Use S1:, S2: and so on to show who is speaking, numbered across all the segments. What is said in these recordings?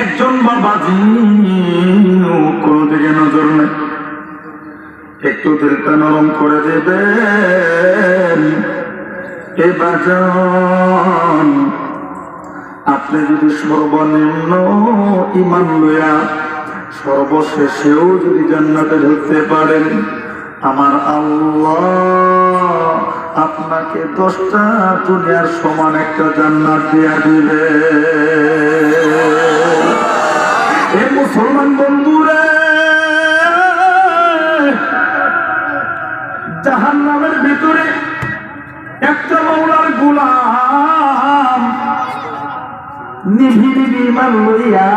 S1: একজন বাবাজি কোন দিকে নজর নেই, একটু দিলটা নরম করে দেবেন। এ বাজান, আপনি যদি সর্বনিম্ন ঈমান লইয়া সর্বশেষেও যদি জান্নাতে ঢুকতে পারেন, আমার আল্লাহ আপনাকে 10টা দুনিয়ার সমান একটা জান্নাত দিয়া দিবে। এ মুসলমান বন্ধুরা, জাহান্নামের ভিতরে একটা মাওলার গোলাম নিভিড়ি ঈমান লইয়া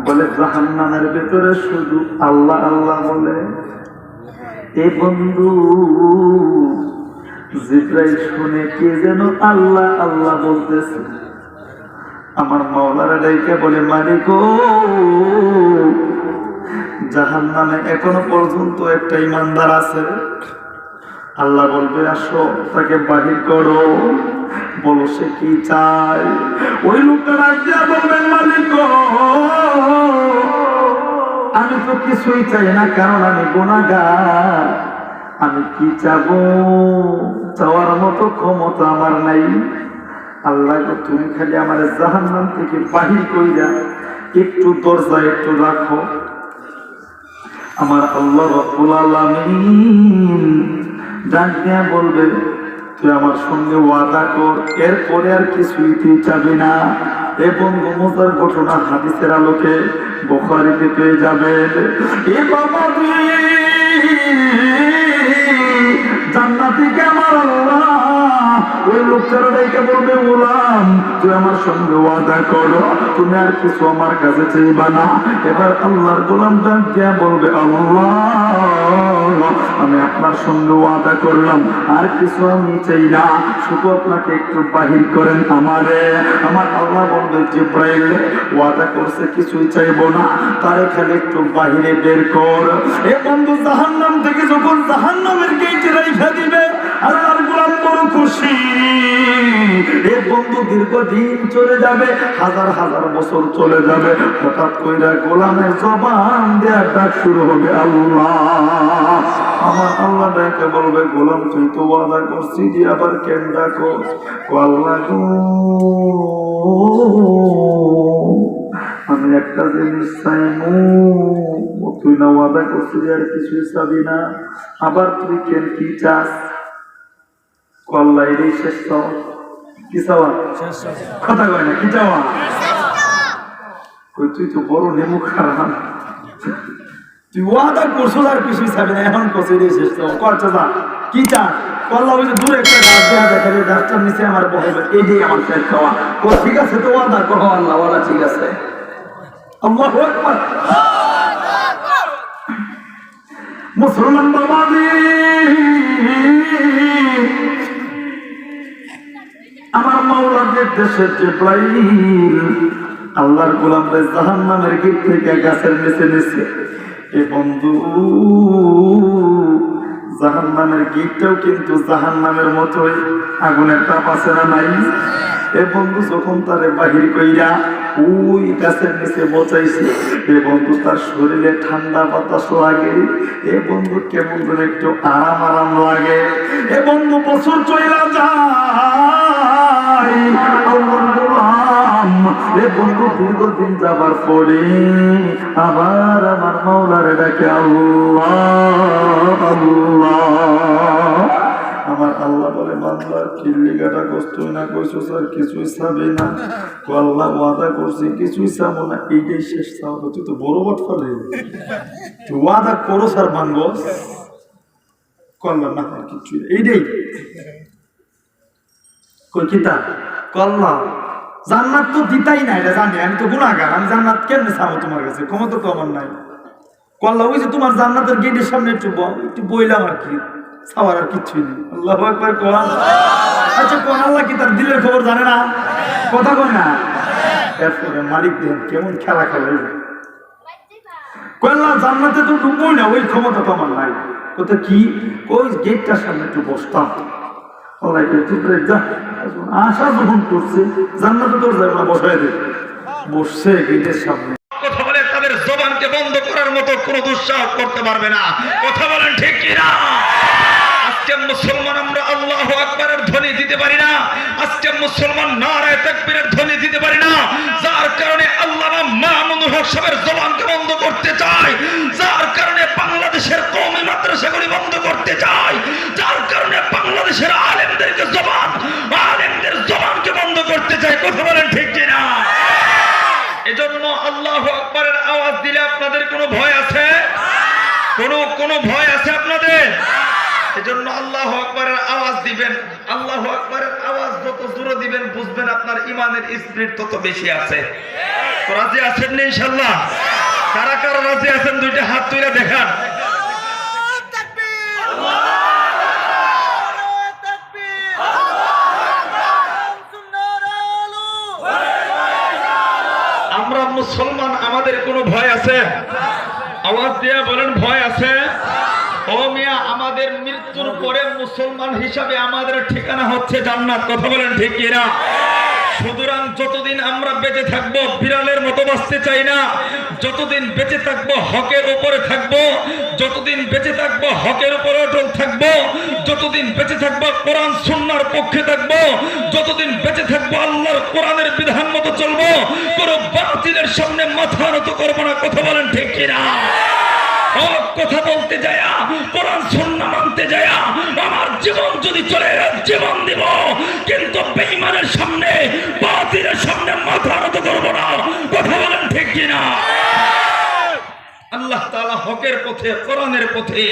S1: বলে জাহান্নামের ভিতরে শুধু আল্লাহ আল্লাহ বলে। এ বন্ধু, জিবরাইল শুনে কে যেন আল্লাহ আল্লাহ বলতেছে। আমার মাওলারা ডাইকে বলে, মালিক গো, জাহান্নামে এখনো পর্যন্ত একটা ইমানদার আছে। আল্লাহ বলবে, আসো তাকে বাহির করো। বলো সে কি চায়। ওই লোকটা ডাক দিয়া বলবেন, মালিক গো, আমি তো কিছুই চাই না, কারণ আমি গুনাহগার। আমি কি চাবো, চাওয়ার মতো ক্ষমতা আমার নাই। আল্লাহ গো, তুমি খালি আমার জাহান্নাম থেকে বাহির কইরা একটু দরজা একটু রাখো। আমার আল্লাহ রাব্বুল আলামিন ডাক দিয়া বলবে, তুই আমার সঙ্গে ওয়াদা কর, এরপরে আর কিছুই তুই চাবি না। এবং মজার ঘটনা হাদিসের আলোকে বুখারীতে পেয়ে যাবেন। এ বাবা, জান্নাতীকে আমার আল্লাহ ওই লোকটার ডাইকে বলবে, গোলাম তুই আমার সঙ্গে ওয়াদা করো, তুমি আর কিছু আমার কাছে চাইবা না। এবার আল্লাহর গোলাম ডাক দিয়া বলবে, আল্লাহ আমি আপনার সঙ্গে ওয়াদা করলাম, আর কিছু আমি চাই না, শুধু আপনাকে একটু বাহির করেন আমারে। আমার আল্লাহ বলবে, জিবরাইল ওয়াদা করছে কিছুই চাইবো না, তারে খালি একটু বাহিরে বের কর। এ বন্ধু, জাহান্নাম থেকে যখন জাহান্নামের গেটে রাইখা দিবে, আল্লাহর গোলাম বড় খুশি। এ বন্ধু, দীর্ঘদিন চলে যাবে, হাজার হাজার বছর চলে যাবে, হঠাৎ কইরা গোলামের জবান দেয়া ডাক শুরু হবে, আল্লাহ। আমার আল্লাহ ডাকে বলবে, গোলাম তুই তো ওয়াদা করছিস, যে আবার কেন ডাকো? আল্লাহ গো, আমি একটা জিনিস চাইমু, তুই না ওয়াদা করছিস আর কিছুই চাবি না, আবার তুই কেন কি চাস? আল্লাহ এটাই শেষ চাওয়া। কি চাওয়া? কথা কয় না, কি চাওয়া? তুই তো বড় নেমু খারাপ, তুই ওয়াদা করছো আর কিছুই চাবি না, এখন কষে দিয়ে শেষ চাওয়া। করছো যা, কি চাস? আল্লাহ বলছে, দূরে একটা গাছ দেওয়া দেখাবে, গাছটার নিচে আমার বসবে, এইটাই আমার শেষ চাওয়া। ঠিক আছে, তো ওয়াদা করো। আল্লাহ ওয়াদা ঠিক আছে। আল্লাহু আকবার। মুসলমান বাবাজি, আমার মাওলার নির্দেশে জিবরাইল আল্লাহর গোলামদের জাহান্নামের গেট থেকে গাছের নিচে নিচে। এ বন্ধু, জাহান্নামের গেটটাও কিন্তু জাহান্নামের মতোই আগুনের তাপ আছে না নাই? এ বন্ধু, যখন তারে বাহির কইরা ওই গাছের নিচে বসাইছে, এ বন্ধু তার শরীরে ঠান্ডা বাতাস লাগে। এ বন্ধু, কেমন যেন একটু আরাম আরাম লাগে। এ বন্ধু, বছর চইলা যায়, এ বন্ধু দীর্ঘদিন যাবার পরে আবার আমার মাওলারে ডাকে, আল্লাহ আল্লাহ। আমার আল্লাহ বলে, বান্দা কিল্লি গাটা কষ্ট না কইছো স্যার, কিছুই চাবি না। আল্লাহ ওয়াদা করছি কিছুই চাবো না, এইটাই শেষ চাও। তুই তো বড় বাট ফেলে, তুই ওয়াদা করো স্যার ভাঙ্গস, কল্লা না কিছু, এইটাই কই কিতা কল্লা। জান্নাত তো দিতাই না, এটা জানি, আমি তো গুনাহগার, আমি জান্নাত কেমনে চাবো তোমার কাছে? ক্ষমতা তো আমার নাই। কল্লা ওই যে তোমার জান্নাতের গেটের সামনে একটু বইলাম আর কি, চাওয়ার আর কিছুই নেই। আল্লাহু আকবার কোন। আচ্ছা কোন আল্লাহ কি তার দিলের খবর জানে না? কথা কয় না। এরপরে মালিক দেন কেমন খেলা খেলে, কল্লা জান্নাতে তো ঢুকবোই না, ওই ক্ষমতা তো আমার নাই। কথা কি? ওই গেটটার সামনে একটু বসতাম। আশা যখন করছে জান্নাতে তোর জায়গা বসাই দেবে, বসছে গেটের সামনে।
S2: কথা বলে তাদের জবানকে বন্ধ করার মতো কোনো দুঃসাহস করতে পারবে না। কথা বলেন ঠিক কিনা? আজকে মুসলমান আমরা আল্লাহু আকবারের ধ্বনি দিতে পারি না। আজকে মুসলমান নারায়ে তাকবীরের ধ্বনি দিতে পারি না, যার কারণে আল্লামা মামুনুল হক সাহেবের জবানকে বন্ধ করতে চায়, যার কারণে বাংলাদেশের কওমি মাদ্রাসাগুলি বন্ধ করতে চায়, যার কারণে বাংলাদেশের আলেমদের জবানকে বন্ধ করতে চায়। কথা বলেন ঠিক কিনা? এজন্য আল্লাহু আকবারের আওয়াজ দিলে আপনাদের কোনো ভয় আছে? কোনো ভয় আছে আপনাদের? এজন্য আল্লাহু আকবারের আওয়াজ দিবেন। আল্লাহু আকবারের আওয়াজ যত জোরে দিবেন বুঝবেন আপনার ঈমানের স্পিরিট তত বেশি আছে। তো রাজি আছেন না ইনশাআল্লাহ? কারা কারা রাজি আছেন দুইটা হাত তুলে দেখান। আমরা মুসলমান, আমাদের কোনো ভয় আছে? আওয়াজ দিয়ে বলেন ভয় আছে? ও মিয়া, আমাদের মৃত্যুর পরে মুসলমান হিসাবে আমাদের ঠিকানা হচ্ছে জান্নাত। কথা বলেন ঠিক কিনা? সুতরাং যতদিন আমরা বেঁচে থাকবো বিড়ালের মতো বাঁচতে চাই না। যতদিন বেঁচে থাকবো হকের উপরে থাকবো, যতদিন বেঁচে থাকবো হকের উপরে অটল থাকবো, যতদিন বেঁচে থাকবো কোরআন সুন্নাহর পক্ষে থাকবো, যতদিন বেঁচে থাকবো আল্লাহর কোরআনের বিধান মতো চলবো, কোনো বাতিলের সামনে মাথা নত করবো না। কথা বলেন ঠিক কিনা? হক কথা বলতে যায়া, কোরআন সুন্নাহ মানতে যায়া আমার জীবন যদি চলে জীবন দিব, কিন্তু বেঈমানের সামনে বাতিলের সামনে মাথা নত করব না। কথা বলেন ঠিক কিনা? আল্লাহ তাআলা হকের পথে, কোরআনের পথে,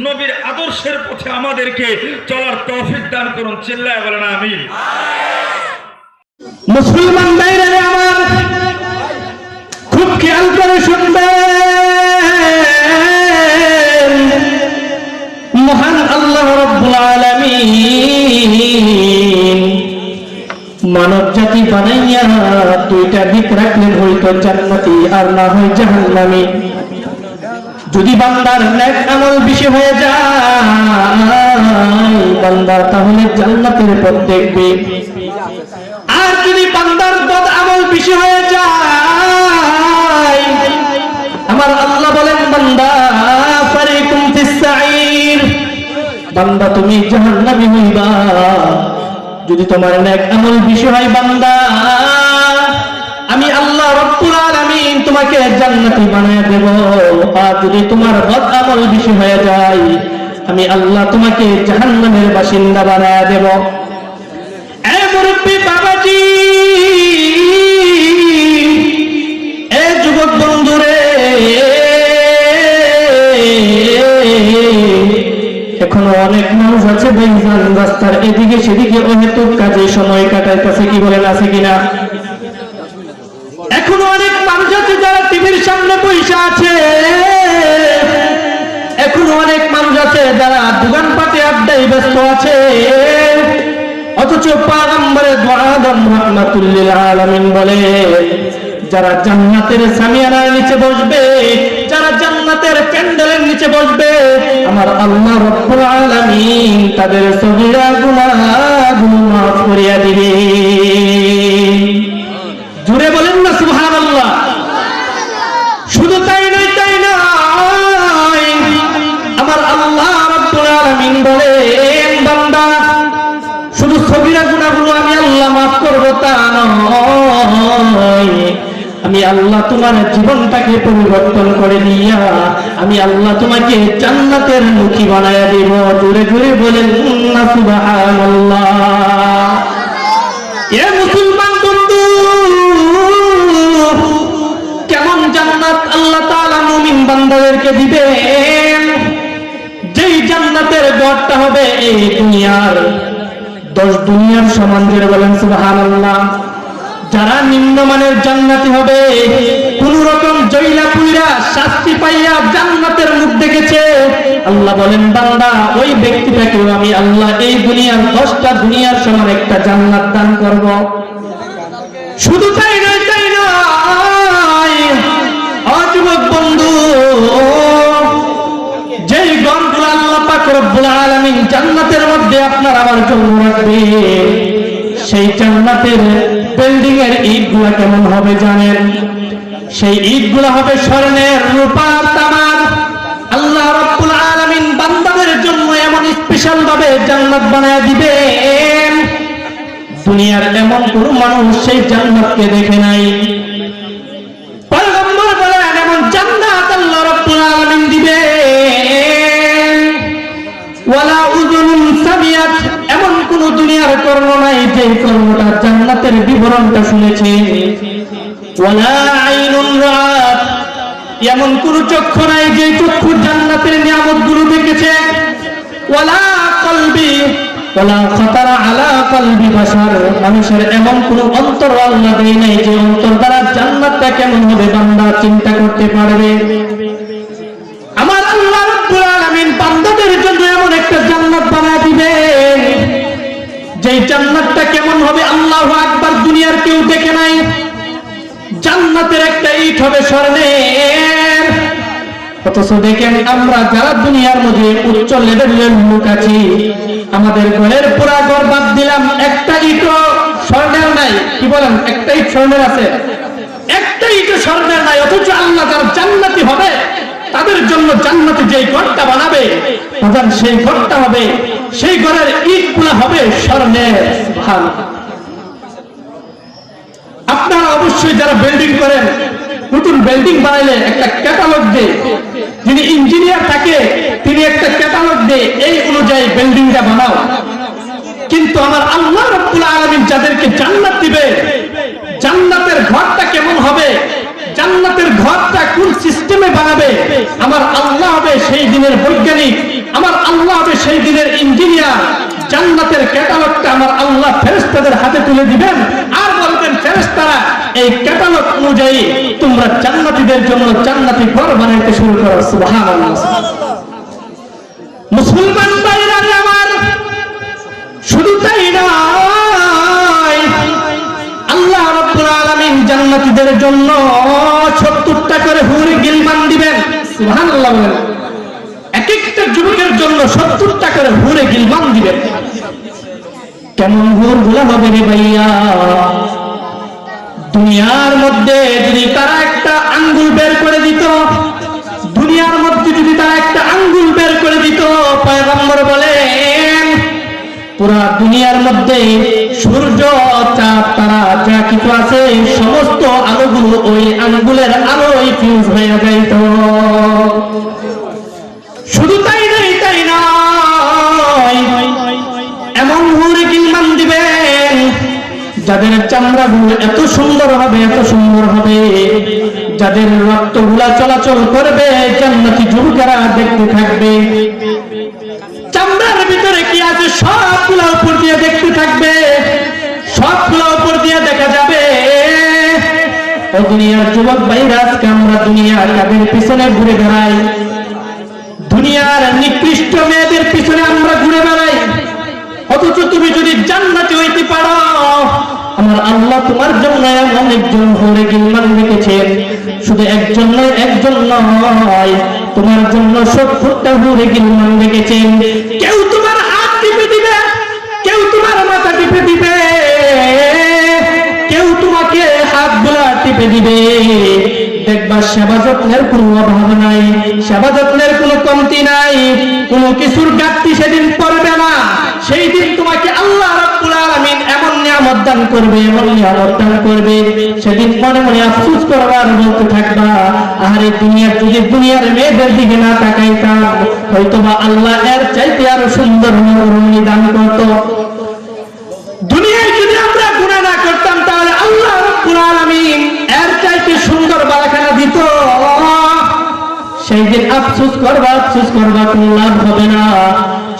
S2: নবীর আদর্শের পথে আমাদেরকে চলার তৌফিক দান করুন। চিল্লায় বলেন আমিন।
S3: মুসলমান ভাইরা আমার খুব খেয়াল করে শুনবেন, মহান আল্লাহ রাব্বুল আলামিন মানব জাতি বানাইয়া দুইটা দিক রাখলেন, হয়তো জান্নাতি আর না হয় জাহান্নামী। যদি বান্দার নেক আমল বেশি হয়ে যায় বান্দা তাহলে জান্নাতের পথ দেখবে, আর যদি বান্দার বদ আমল বেশি হয়ে যায় আমার আল্লাহ বলেন বান্দা ফারিকুম ফিস সাঈর, বান্দা তুমি জাহান্নামী হইবা। যদি তোমার নেক আমল বেশি হয় বান্দা, আমি আল্লাহ রাব্বুল আলামিন তোমাকে জান্নাতি বানায় দেব। আর যদি তোমার বদ আমল বেশি হয়ে যায় আমি আল্লাহ তোমাকে জাহান্নামের বাসিন্দা বানায় দেব। এ মুরব্বি বাবাজি, এ যুবক বন্ধুরে, এখনো অনেক মানুষ আছে বেইমান রাস্তার এদিকে সেদিকে অহেতুক কাজে সময় কাটাইতেছে। কি বলেন, আছে কিনা? এখনো অনেক মানুষ আছে যারা টিভির সামনে বসে আছে, এখনো অনেক মানুষ আছে যারা দোকানপাটে আড্ডায় ব্যস্ত আছে। অথচ পয়গম্বরে দু আলম রাহমাতুল লিল আলামিন বলে যারা জান্নাতের সামিয়ানার নিচে বসবে, যারা জান্নাতের প্যান্ডেলের নিচে বসবে আমার আল্লাহ রাব্বুল আলামিন তাদের সগীরা গুনাহগুলো মাফ করিয়া দিবে। জোরে বলেন না সুবহানাল্লাহ। শুধু তাই নয়, আমার আল্লাহ রাব্বুল আলামিন বলেন বান্দা শুধু সগীরা গুনাহগুলো আমি আল্লাহ মাফ করব তা নয়, আমি আল্লাহ তোমার জীবনটাকে পরিবর্তন করে দিয়া আমি আল্লাহ তোমাকে জান্নাতের মুখী বানায়া দেব। জোরে জোরে বলেন না সুবহানাল্লাহ। এ মুসলমান বন্ধু, কেমন জান্নাত আল্লাহ তাআলা মুমিন বান্দাদেরকে দিবেন? যেই জান্নাতের ঘরটা হবে এই দুনিয়ার 10 দুনিয়ার সমান। জোরে বলেন সুবহানাল্লাহ। যারা নিম্নমানের জান্নাতি হবে, কোন রকম জয়লা পুইরা শাস্তি পাইয়া জান্নাতের মুখ দেখেছে, আল্লাহ বলেন বান্দা ওই ব্যক্তিটাকে আমি আল্লাহ এই দুনিয়ার 10টা দুনিয়ার সমান একটা জান্নাত দান করব। শুধু তাই নয়, যুবক বন্ধু, যেই গণগুলো আল্লাহ পাক রব্বুল আলামিন জান্নাতের মধ্যে আপনার আমার জন্য রাখবে, সেই জান্নাতের বিল্ডিং এর ইটগুলা কেমন হবে জানেন? সেই ইটগুলা হবে স্বর্ণের, রূপার, তামার। আল্লাহ রাব্বুল আলামিন বান্দাদের জন্য এমন স্পেশাল ভাবে জান্নাত বানায় দিবেন, দুনিয়ার এমন কোন মানুষ সেই জান্নাতকে দেখে নাই। পয়গম্বর বলেন এমন জান্নাত আল্লাহ রাব্বুল আলামিন দিবেন, ওয়ালা উযুনুন সামিয়াত, এমন কোন দুনিয়ার কর্ণ নাই যে কর্ণটা জান্নাতের বিবরণটা শুনেছে। ওয়ালা আইনুন রাআত, এমন কোন চক্ষু নাই যে চক্ষু জান্নাতের নিয়ামতগুলো দেখেছে। ওয়ালা কলবি ওয়ালা খাতারা আলা কলবি বাশার, মানুষের এমন কোন অন্তর আল্লাহ দেয় নাই যে অন্তর দ্বারা জান্নাতটা কেমন হবে বান্দা চিন্তা করতে পারবে। আমার আল্লাহ রাব্বুল আলামিন বান্দাদের জন্য এমন একটা জান্নাত বানায় দিবেন, যেই জান্নাতটা কেমন হবে আল্লাহু আকবার, দুনিয়ার কেউ দেখে নাই। জান্নাতের একটা ইট হবে স্বর্ণের। অথচ দেখেন আমরা যারা দুনিয়ার মধ্যে উচ্চ লেভেলের লোক আছি, আমাদের ঘরের পুরা ঘর বাদ দিলাম, একটা ইটও স্বর্ণের নাই। কি বলেন? একটা ইট স্বর্ণের আছে? একটা ইটও স্বর্ণের নাই। অথচ আল্লাহ যারা জান্নাতি হবে তাদের জন্য জান্নাতে যেই ঘরটা বানাবে, প্রধান সেই ঘরটা হবে, সেই ঘরের ইটগুলো হবে স্বর্ণের। আপনারা অবশ্যই যারা বিল্ডিং করেন, নতুন বিল্ডিং বানাইলে একটা ক্যাটালগ দেয়, যিনি ইঞ্জিনিয়ার থাকে তিনি একটা ক্যাটালগ দেয়, এই অনুযায়ী বিল্ডিংটা বানাও। কিন্তু আমার আল্লাহ রাব্বুল আলামিন যাদেরকে জান্নাত দিবে, জান্নাতের ঘরটা কেমন হবে, জান্নাতের ঘরটা কোন সিস্টেমে বানাবে, আমার আল্লাহ হবে সেই দিনের বৈজ্ঞানিক, আমার আল্লাহ হবে সেই দিনের ইঞ্জিনিয়ার। জান্নাতের ক্যাটালগটা আমার আল্লাহ ফেরেশতাদের হাতে তুলে দিবেন আর বলবেন, ফেরেশতারা এই ক্যাটালগ অনুযায়ী তোমরা জান্নাতীদের জন্য জান্নাতি ঘর বানাইতে শুরু করো। সুবহানাল্লাহ। মুসলমান ভাইরা আমার, শুধু তাই নয়, আল্লাহ রাব্বুল আলামিন জান্নাতীদের জন্য 70টা করে হুরে গিলমান দিবেন। সুবহানাল্লাহ বলেন। এক একটা যুবকের জন্য 70টা করে হুরে গিলমান দিবেন। কেমন হুরগুলো হবে রে ভাইয়া? দুনিয়ার মধ্যে যদি তারা একটা আঙ্গুল বের করে দিত, দুনিয়ার মধ্যে যদি তারা একটা আঙ্গুল বের করে দিত, পয়গম্বর বলেন পুরা দুনিয়ার মধ্যে সূর্য, চাঁদ, তারা যা কিছু আছে সমস্ত আলোগুলো ওই আঙ্গুলের আলোয় ফিউজ হয়ে যাইত। শুধু তাই নয়, এমন হুরে গিলমান দিবেন যাদের চামড়াগুলো এত সুন্দর হবে, এত সুন্দর হবে, যাদের রক্তগুলা চলাচল করবে, জান্নাতি যুবকেরা দেখতে থাকবে। চামড়ার ভিতরে কি আছে সবগুলো উপর দিয়ে দেখতে থাকবে, সবগুলো উপর দিয়ে দেখা যাবে। ও দুনিয়ার যুবক ভাইরা, আজকে আমরা দুনিয়ার কাদের পিছনে ঘুরে বেড়াই, দুনিয়ার নিকৃষ্ট মেয়েদের পিছনে আমরা ঘুরে বেড়াই। অথচ তুমি যদি জান্নাতি হইতে পারো, আমার আল্লাহ তোমার জন্য এমন একজন হুরে গিলমান রেখেছেন। শুধু একজন নয়, একজন নয়, তোমার জন্য 70টা হুরে গিলমান রেখেছেন। কেউ তোমার হাত টিপে দিবে, কেউ তোমার মাথা টিপে দিবে, কেউ তোমাকে হাতগুলা টিপে দিবে। দেখবা সেবা যত্নের কোনো অভাব নাই, সেবা যত্নের কোনো কমতি নাই, কোনো কিছুর ঘাটতি সেদিন পড়বে না। সেই দিন তোমাকে আল্লাহ রাব্বুল আলামিন এমন নিয়ামত দান করবে, এমন নিয়ামত দান করবে, সেদিন মনে মনে আফসোস করবার বলতে থাকবা, আরে দুনিয়ার যদি দুনিয়ার মেয়েদের দিকে না তাকাইতাম, হয়তোবা আল্লাহ এর চাইতে আরো সুন্দর মনোরম দান করত। দুনিয়ায় যদি আমরা গুনাহ না করতাম, তাহলে আল্লাহ রাব্বুল আলামিন এর চাইতে সুন্দর বালাখানা দিত। সেই দিন আফসোস করবা, আফসোস করবা, কোনো লাভ হবে না।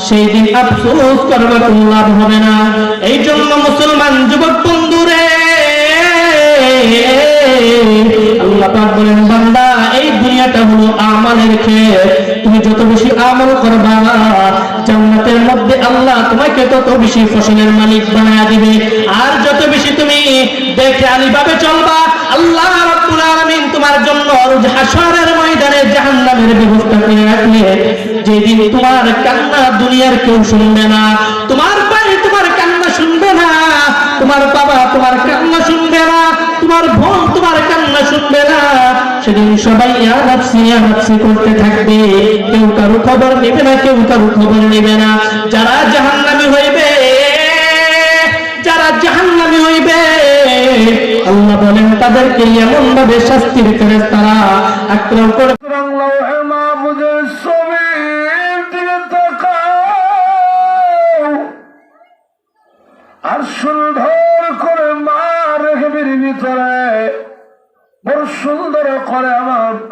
S3: সেই দিন আফসোস করবা, কোনো লাভ হবে না। এই জন্য মুসলমান যুবক বন্ধুরে, আল্লাহ পাক বলেন, বান্দা এই দুনিয়াটা হলো আমালের ক্ষেত, তুমি যত বেশি আমল করবা, জান্নাতের মধ্যে আল্লাহ তোমাকে তত বেশি ফসলের মালিক বানায়া দিবে। আর যত বেশি তুমি বেখেয়ালি ভাবে চলবা, আল্লাহ রাব্বুল আলামিন তোমার জন্য রোজ হাশরের ময়দানে জাহান্নামের ব্যবস্থা করে রাখলে, যেদিন তোমার কান্না দুনিয়ার কেউ শুনবে না, তোমার ভাই তোমার কান্না শুনবে না, তোমার বাবা তোমার কান্না সেদিন সবাই ইয়া নাফসি করতে থাকবে, কেউ কারো খবর নেবে না, কেউ কারো খবর নেবে না। যারা জাহান্নামী হইবে, যারা জাহান্নামী হইবে, আল্লাহ বলেন তাদেরকে এমন ভাবে শাস্তির ফেরেশতারা আক্রমণ করে
S1: লৌহে মাহফুজের ছবির দিকে তাকাও আর সুন্দর করে মা রেখবির ভিতরে বড় সুন্দর করে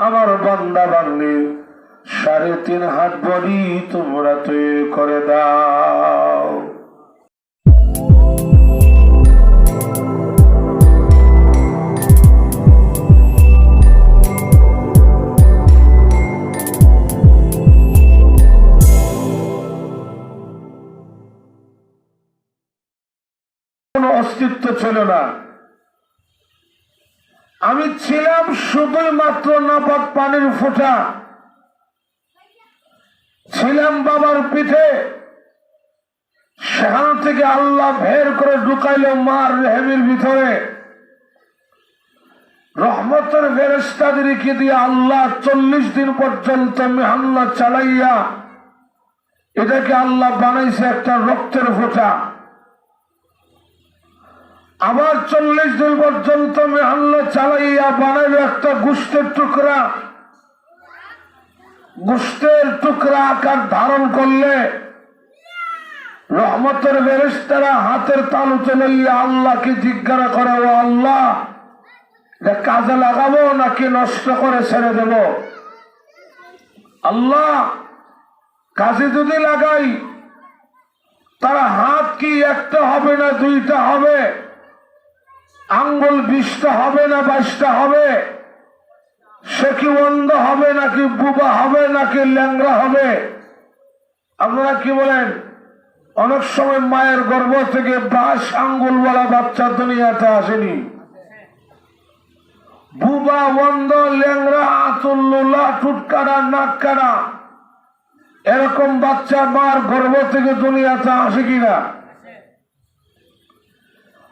S1: আমার বান্দা বান্দি 3.5 হাত বডি তোমরা তৈরি করে দাও। কোনো অস্তিত্ব ছিল না, আমি ছিলাম শুধুই মাত্র নাপাক পানির ফোঁটা, ছিলাম বাবার পিঠে। সেখান থেকে আল্লাহ বের করে ঢুকাইল মার রেহেমের ভিতরে। রহমতের ফেরেশতাদেরকে দিয়ে আল্লাহ 40 দিন পর্যন্ত মেহান্না চালাইয়া এটাকে আল্লাহ বানাইছে একটা রক্তের ফোঁটা। আবার 40 দিন পর্যন্ত মেহান্না চালাইয়া বানাইল একটা গোশতের টুকরা। গোশতের টুকরা আকার ধারণ করলে রহমতের ফেরেশতারা হাতের তালুতে লইয়া আল্লাহকে জিজ্ঞাসা করে, ও আল্লাহ, এটা কাজে লাগাবো নাকি নষ্ট করে ছেড়ে দেব? আল্লাহ, কাজে যদি লাগাই তারা হাত কি একটা হবে না 2টা হবে? আঙ্গুল 20টা হবে না 22টা হবে? সে কি অন্ধ হবে নাকি বুবা হবে নাকি ল্যাংড়া হবে? আপনারা কি বলেন? অনেক সময় মায়ের গর্ভ থেকে 22 আঙ্গুলওয়ালা বাচ্চা দুনিয়াতে আসেনি। বুবা, অন্ধ, ল্যাংড়া, আতুল্লুলা, টুটকারা, নাক কাটা, এরকম বাচ্চা মার গর্ভ থেকে দুনিয়াতে আসে কিনা?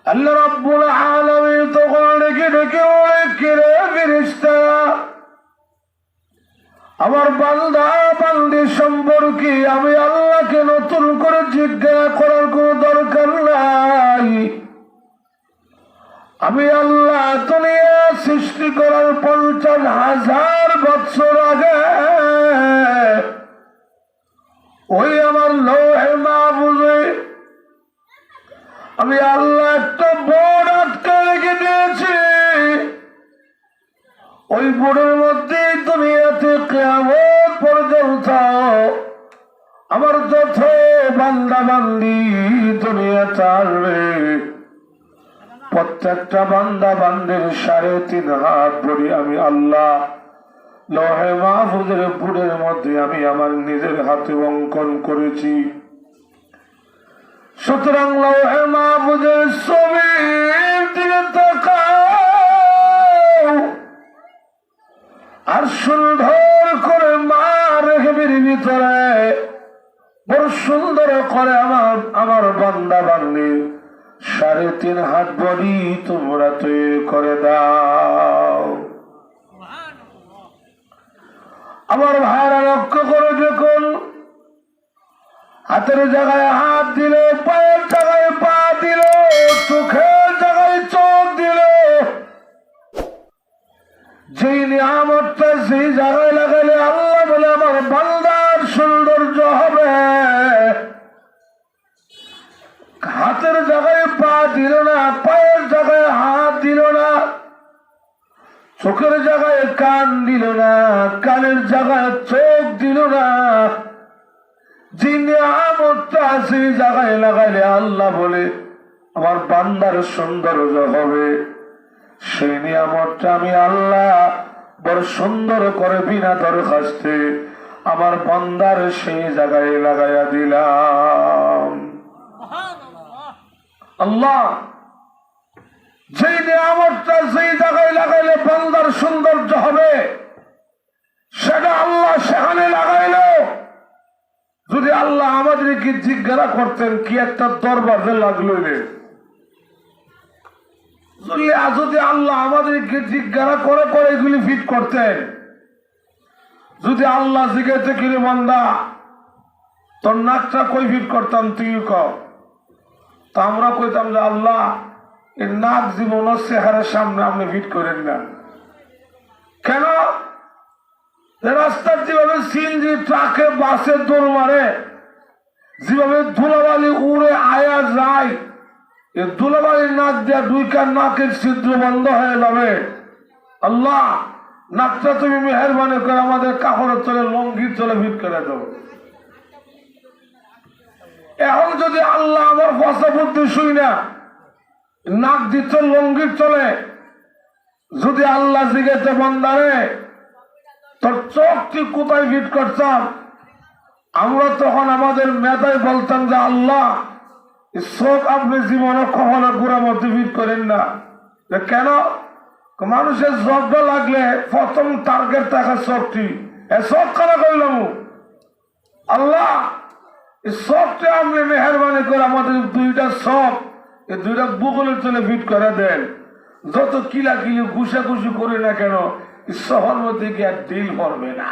S1: আল্লাহ রাব্বুল আলামিন তখন ডেকে ডেকে বলে, কে রে ফেরেশতারা, আমার বান্দা বান্দি সম্পর্কে আমি আল্লাহকে নতুন করে জিজ্ঞাসা করার কোনো দরকার নাই। আমি আল্লাহ দুনিয়া সৃষ্টি করার 50,000 বছর আগে ওই আমার লৌহে মাহফুজে আমি আল্লাহ একটা বোর্ড আটকে রেখে দিয়েছি। ওই বোর্ডের মধ্যে দুনিয়াতে কিয়ামত পর্যন্ত আমার যত বান্দা বান্দি দুনিয়াতে আসবে, প্রত্যেকটা বান্দা বান্দির 3.5 হাত বড়ি আমি আল্লাহ লৌহে মাহফুজের বোর্ডের মধ্যে আমি আমার নিজের হাতে অঙ্কন করেছি। সুতরাং লৌহে মাহফুজের ছবির দিকে তাকাও আর সুন্দর করে মা রেহেমের ভিতরে বড় সুন্দর করে আমার বান্দা বান্দি 3.5 হাত বডি তোমরা তৈরি করে দাও। আমার ভাইরা লক্ষ্য করে দেখুন, হাতের জায়গায় হাত দিল, পায়ের জায়গায় পা দিল, চোখের জায়গায় চোখ দিল। যেই নিয়ামতটা সেই জায়গায় লাগালে আল্লাহ বলে আমার বান্দার সৌন্দর্য হবে। হাতের জায়গায় পা দিল না, পায়ের জায়গায় হাত দিল না, চোখের জায়গায় কান দিল না, কানের জায়গায় চোখ দিল না। যে নিয়ামতটা সেই জায়গায় লাগাইলে আল্লাহ বলে আমার বান্দার সৌন্দর্য হবে। সেই নিয়ামতটা আমি আল্লাহ বড় সুন্দর করে বিনা দরখাস্তে আমার বান্দার সেই জায়গায় লাগাইয়া দিলাম। আল্লাহ যে নিয়ামতটা সেই জায়গায় লাগাইলে বান্দার সৌন্দর্য হবে, সেটা আল্লাহ সেখানে লাগাইল। যদি আল্লাহ আমাদেরকে জিজ্ঞাসা করতেন কি একটা দরবারে লাগলো,
S4: যদি আল্লাহ আমাদেরকে জিজ্ঞাসা করে করে এগুলি ফিট করতেন, যদি আল্লাহ জিজ্ঞাসা কিরে বান্দা তোর নাকটা কই ফিট করতাম তুই কর, তা আমরা কইতাম যে আল্লাহ এই নাক জীবন চেহারার সামনে আপনি ফিট করেন না। কেন? রাস্তার যেভাবে সিএনজি ট্রাকে বাসে দৌড় মারে, যেভাবে ধুলাবালি উড়ে আয়া যায়, এই ধুলাবালির নাক দিয়ে দুইকার নাকের ছিদ্র বন্ধ হয়ে যাবে। আল্লাহ নাকটা তুমি মেহেরবানি করে আমাদের কাপড়ের চলে লঙ্গির চলে ফিট করে দাও। এখন যদি আল্লাহ আমার ফসা বুদ্ধি শুই না নাক দিচ্ছ লঙ্গির চলে, যদি আল্লাহ জিজ্ঞেসে বান্দারে তোর চোখ তুই কোথায় ফিট করতাম, আমরা তখন আমাদের মেধায় বলতাম যে আল্লাহ চোখ আপনি জীবনে কখনো গুড়ার মধ্যে ফিট করেন না। কেন? মানুষের জবটা লাগলে প্রথম টার্গেট থাকা চোখটি, চোখ খানা করলাম আল্লাহ এই চোখটা আপনি মেহরবানি করে আমাদের দুইটা চোখ এই দুইটা বুকলের চলে ফিট করে দেন। যত কিলা কিলি ঘুষাঘুষি করি না কেন শহর মধ্যে গিয়ে ডিল করবে না।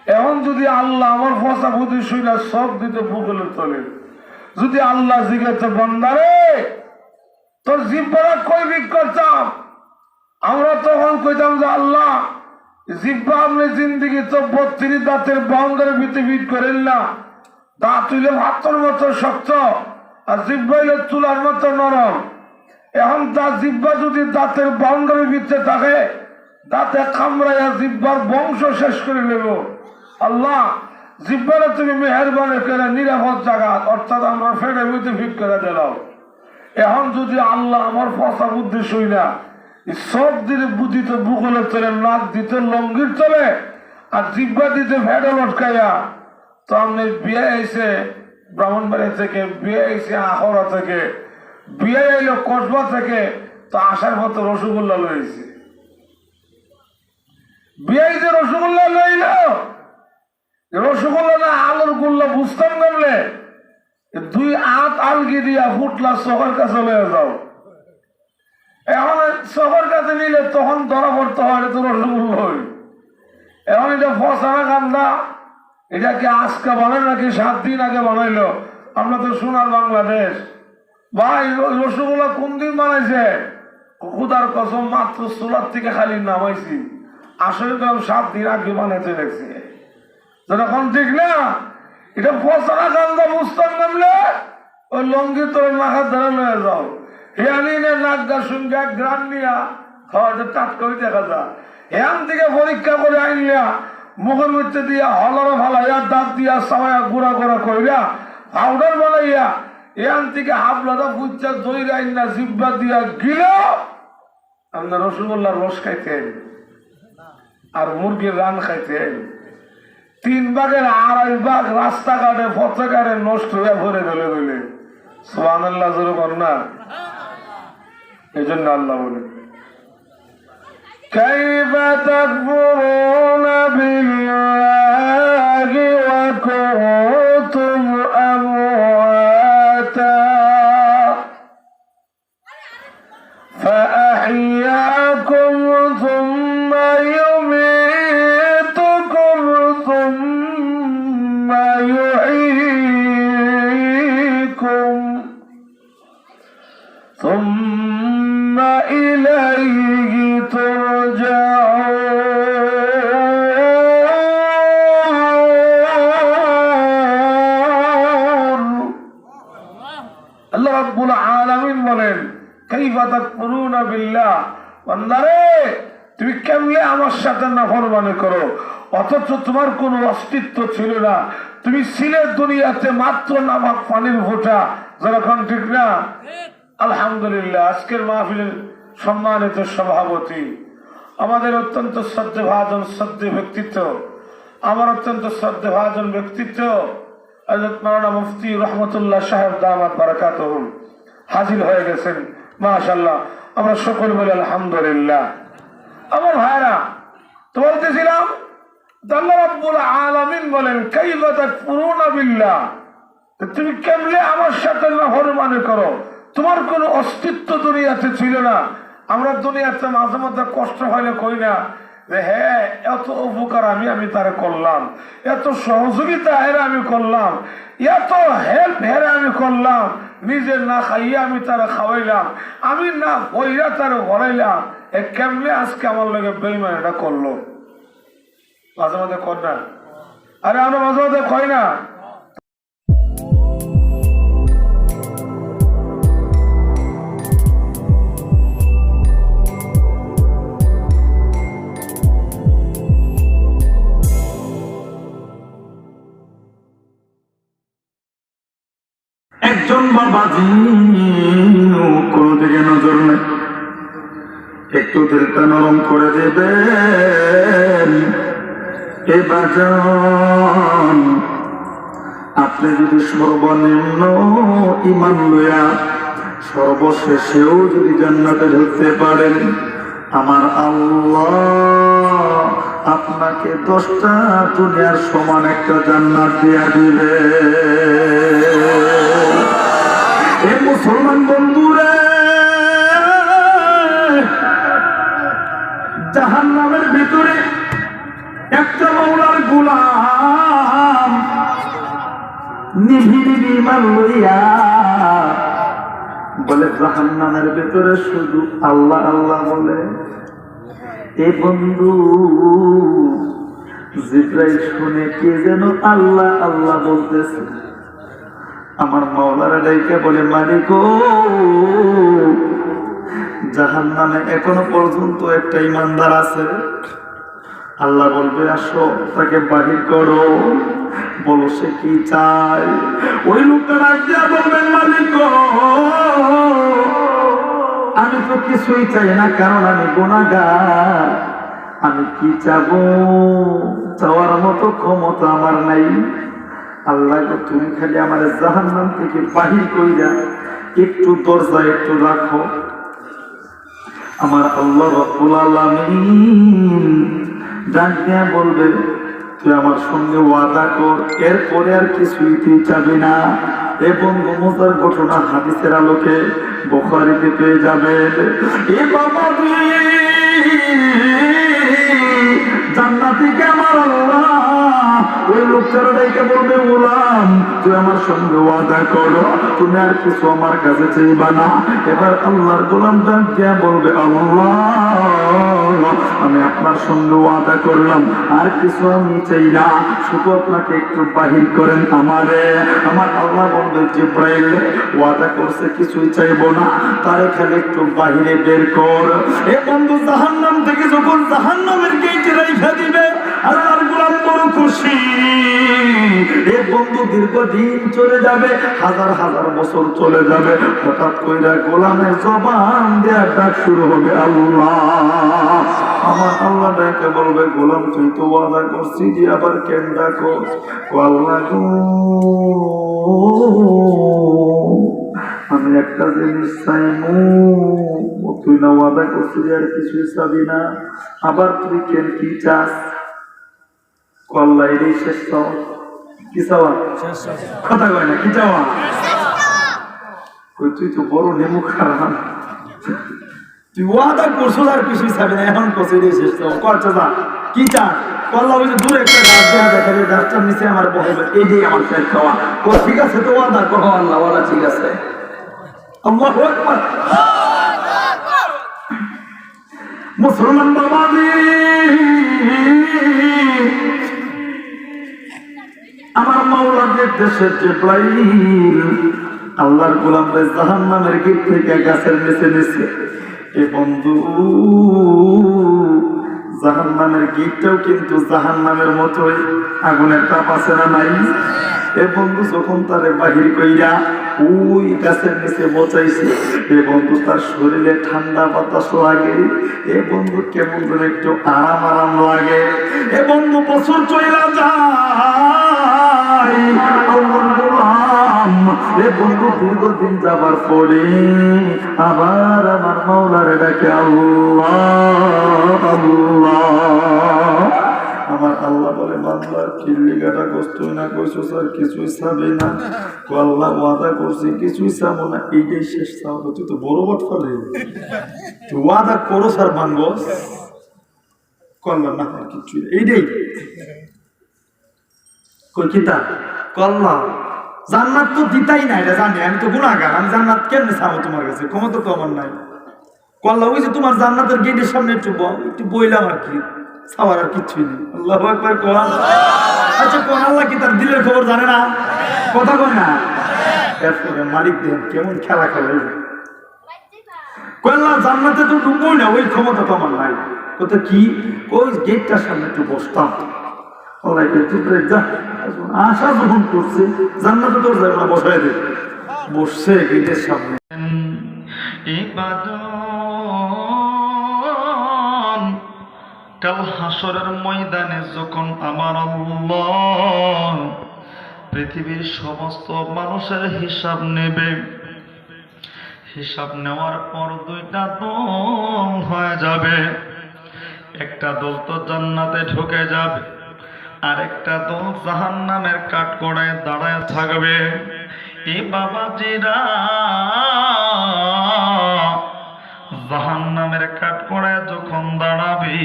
S4: এখন যদি আল্লাহ আমার ফসা বুদ্ধি শুনে সব দিতে বুকলের চলে, যদি আল্লাহ জিজ্ঞাসা বন্দারে তোর জিব্বারা কই ফিট করতাম, আমরা তখন কইতাম যে আল্লাহ জিব্বা আপনি জিন্দিগি তো 32 দাঁতের বাউন্ডারের ভিতরে ফিট করেন না। দাঁত হইলে ভাতর মতো শক্ত আর জিব্বা হইলে চুলার মতো নরম। এখন তার জিব্বা যদি দাঁতের বাউন্ডারির ভিতরে থাকে, দাঁতে কামড়াইয়া জিব্বার বংশ শেষ করে নেব। আল্লাহ জিব্বারে তুমি মেহেরবানি করে নিরাপদ জায়গা অর্থাৎ আমরা ফেটে ভিতরে ফিট করে দিলাম। এখন যদি আল্লাহ আমার ফসা বুদ্ধি শুই না সব দিতে বুদ্ধিতে বুকলের চলে, নাক দিতে লঙ্গির চলে আর জিব্বা দিতে ফেটে লটকাইয়া, তো আপনি বিয়ে আইসে ব্রাহ্মণবাড়ি থেকে, বিয়ে আইসে আখড়া থেকে, বিয়ে আইলো কসবা থেকে, তো আসার মতো রসগোল্লা লইছে। বিয়ে যে রসগোল্লা লইল, রসগোল্লা না আলুর গোল্লা বুঝতাম কেমনে? 2 আত আলগি দিয়া ফুটলা চোখের কাছে লয়ে যাও। এখন চোখের কাছে নিলে তখন ধরা পড়তে হয় তো রসগোল্লা হই। এখন এটা ফসানা কান্দা, এটা কি আজকে বানায় নাকি 7 দিন আগে বানাইলো? আমরা তো সোনার বাংলাদেশ ভাই, রসগোল্লা কোন দিন বানাইছে? খুদার কসম মাত্র চুলার থেকে খালি নামাইছি, আসলে তো 7 দিন আগে বানাইতে দেখছি। যখন ঠিক না এটা ফসানা কান্দা বুঝতাম নামলে ওই লঙ্গি তোর নাকার ধরে লয়ে যাও। হেয়ানি নাক গা শুনগা গ্রাম নিয়া খাওয়াটা টাট করে দেখা যায়। এখান থেকে পরীক্ষা করে আইনিয়া মুখের মধ্যে দিয়া হলার ভালাইয়া দাঁত দিয়া সামাইয়া গুড়া গুড়া কইরা পাউডার বানাইয়া এখান থেকে হাবলাদা ফুচা দই আইনা জিব্বা দিয়া গিল। আপনার রসগোল্লার রস খাইতেন আর মুরগির রান খাইতেন। 3 ভাগের 2.5 ভাগ রাস্তাঘাটে পথঘাটে নষ্ট হয়ে ভরে গেলে বলে সুবহানাল্লাহ জোরে কর না। এই জন্য আল্লাহ বলে কাইফা তাকফুরুনা বিল্লাহি ওয়া কুনতুম আমওয়াতা فأحياكم ثم يميتكم ثم يحييكم ثم إليه ترجعون الله رب العالمين বলেন কাইফা তাকফুরুনা বিল্লাহ, বান্দারে তুমি কেমনে আমার সাথে নাফরমানি করো অথচ তোমার কোনো অস্তিত্ব ছিল না, তুমি ছিলে দুনিয়াতে মাত্র নামক পানির ফোঁটা। যখন ঠিক না? আলহামদুলিল্লাহ আজকের মাহফিলের সম্মানিত সভাপতি, আমাদের অত্যন্ত শ্রদ্ধেভাজন ব্যক্তিত্ব, আমার অত্যন্ত শ্রদ্ধেভাজন ব্যক্তিত্ব হযরত মাওলানা মুফতি রহমতুল্লাহ সাহেব দামাত বারাকাতুহুম হাজির হয়ে গেছেন। মাশাআল্লাহ আমরা সকল বলি আলহামদুলিল্লাহ। আমার ভাইরা তো বলতেছিলাম আল্লাহ রাব্বুল আলামিন বলেন কাইফা তাকফুরুনা বিল্লাহ, তুমি কেমনে আমার সাথে নাফরমানি করো তোমার কোনো অস্তিত্ব দুনিয়াতে ছিল না। আমরা দুনিয়াতে মাঝে মধ্যে কষ্ট হইলে কই না যে হ্যাঁ এত উপকার আমি তারে করলাম, এত সহযোগিতা হেরে আমি করলাম, এত হেল্প হেরে আমি করলাম, নিজে না খাইয়া আমি তারা খাওয়াইলাম, আমি না বইরা তারা ভরাইলাম, এ কেমনে আজকে আমার লগে বেইমান এটা করলো। মাঝে মাঝে কর না, আরে আমরা মাঝে মাঝে কই না।
S1: একজন বাবাজি কোনো দিকে নজর নেই, একটু দিলটা নরম করে দেবেন। এ বাজান, আপনি যদি সর্বনিম্ন ঈমান লইয়া সর্বশেষেও যদি জান্নাতে ঢুকতে পারেন, আমার আল্লাহ আপনাকে 10টা দুনিয়ার সমান একটা জান্নাত দিয়া দিবে। এ মুসলমান বন্ধুরে, জাহান্নামের ভিতরে একটা মাওলার গোলাম নিভৃত ঈমান লইয়া বলে জাহান্নামের ভিতরে শুধু আল্লাহ আল্লাহ বলে। এ বন্ধু, জিবরাইল শুনে কে যেন আল্লাহ আল্লাহ বলতেছে, আমার মাওলারা ডাইকে বলে মালিক জাহান্নামে এখনো পর্যন্ত একটা ইমানদার আছে। আল্লাহ বলবে আসো, তাকে বাহির করো, বলো সে কি চায়। ওই লোকটা রাজিয়া বলবেন মালিক আমি তো কিছুই চাই না, কারণ আমি গুনাহগার, আমি কি চাবো, চাওয়ার মতো ক্ষমতা আমার নাই। আল্লাহ তুমি খালি আমার জাহান্নাম থেকে বাহির কইরা একটু দরজা একটু রাখো। আমার আল্লাহ রাব্বুল আলামিন ডাক দিয়া বলবে তুই আমার সঙ্গে ওয়াদা কর, এরপরে আর কিছুই তুই চাবি না। এবং মজার ঘটনা হাদিসের আলোকে বুখারীতে পেয়ে যাবেন। এ বাবা জান্নাতীকে আমার আল্লাহ ওই লোকটারা ডাইকে বলবে গোলাম তুই আমার সঙ্গে ওয়াদা করো, তুমি আর কিছু আমার কাছে চাইবা না। এবার আল্লাহর গোলাম ডাক দিয়া বলবে আল্লাহ আমি আপনার সঙ্গে ওয়াদা করলাম, আর কিছু আমি চাই না, শুধু আপনাকে একটু বাহির করেন আমারে। আমার আল্লাহ বলবে জিবরাইল ওয়াদা করছে কিছুই চাইবো না, তারে খালি একটু বাহিরে বের কর। এ বন্ধু জাহান্নাম থেকে যখন জাহান্নামের গেটে রাইখা দিবে আল্লাহর গোলাম বড় খুশি। এ বন্ধু দীর্ঘদিন চলে যাবে, হাজার হাজার বছর চলে যাবে, হঠাৎ কইরা গোলামের জবান দেয়া ডাক শুরু হবে আল্লাহ। আমার আল্লাহ ডাকে বলবে গোলাম তুই তো ওয়াদা করছি যে আবার কেন ডাকো। আল্লাহ গো আমি একটা জিনিস চাইমু, তুই না ওয়াদা করছিস আর কিছুই চাবি না, আবার তুই কেন কি চাস? আল্লাহ এটাই শেষ চাওয়া। কি চাওয়া? কথা কয় না, কি চাওয়া? তুই তো বড় নেমু খারাপ, তুই ওয়াদা করছো আর কিছুই চাবি না, এখন করছো এটাই শেষ চাওয়া। করছে যা কি চা? আল্লাহ বলছে দূরে একটা গাছ দেওয়া দেখা যায়, গাছটার নিচে আমার বহবে, এটাই আমার শেষ চাওয়া। ও ঠিক আছে তো ওয়াদা করো। আল্লাহ ওয়াদা ঠিক আছে। আল্লাহু আকবার। মুসলমান বাবাজি আমার মাওলার নির্দেশের জিবরাইল আল্লাহর গোলামদের জাহান্নামের গেট থেকে গাছের নিচে নিচে। এ বন্ধু জাহান্নামের গেটটাও কিন্তু জাহান্নামের মতোই আগুনের তাপ আছে না নাই? এ বন্ধু যখন তারে বাহির কইরা ওই গাছের নিচে বচাইছে, এ বন্ধু তার শরীরে ঠান্ডা বাতাস লাগে, এ বন্ধু কেমন করে একটু আরাম আরাম লাগে। এ বন্ধু বছর চইলা যায়, এ বন্ধু দীর্ঘদিন যাবার পরে আবার আমার মাওলারে ডাকে আল্লাহ আল্লাহ। আমার আল্লাহ বলে আল্লাহ কিল্লি গাটা কষ্ট না কইছো স্যার কিছুই চাবি না। আল্লাহ ওয়াদা করছি কিছুই চাবো না, এইটাই শেষ চাওয়া। তুই তো বড় বাট ফেলে তুই ওয়াদা করো স্যার মানবস করলাম না কিছু এইটাই কই কিতা করলাম। জান্নাত তো দিতাই না, এটা জানি আমি তো গুনাহগার, আমি জান্নাত কেমনে চাবো তোমার কাছে, ক্ষমতা তো আমার নাই। কল্লা ওই যে তোমার জান্নাতের গেটের সামনে একটু বইলাম আর কি, চাওয়ার আর কিচ্ছুই নেই। আল্লাহু আকবার কোন। আচ্ছা কোন আল্লাহ কি তার দিলের খবর জানে না? কথা কয় না। এরপরে মালিক দেন কেমন খেলা খেলে কল্লা জান্নাতে তো ঢুকবোই না, ওই ক্ষমতা তো আমার নাই। কথা কি ওই গেটটার সামনে একটু বসতাম। আশা যখন করছে জান্নাতে তোর জায়গা বসাই দে, বসছে গেটের সামনে।
S2: কাল হাসরের ময়দানে যখন আমার আল্লাহ পৃথিবীর সমস্ত মানুষের হিসাব নেবে, হিসাব নেওয়ার পর দুইটা দল হয়ে যাবে। একটা দল তো জান্নাতে ঢুকে যাবে, আর একটা দল জাহান্নামের কাঠগড়ায় দাঁড়ায় থাকবে। এই বাবাজিরা জাহান্নামের কাঠগড়ায় যখন দাঁড়াবে,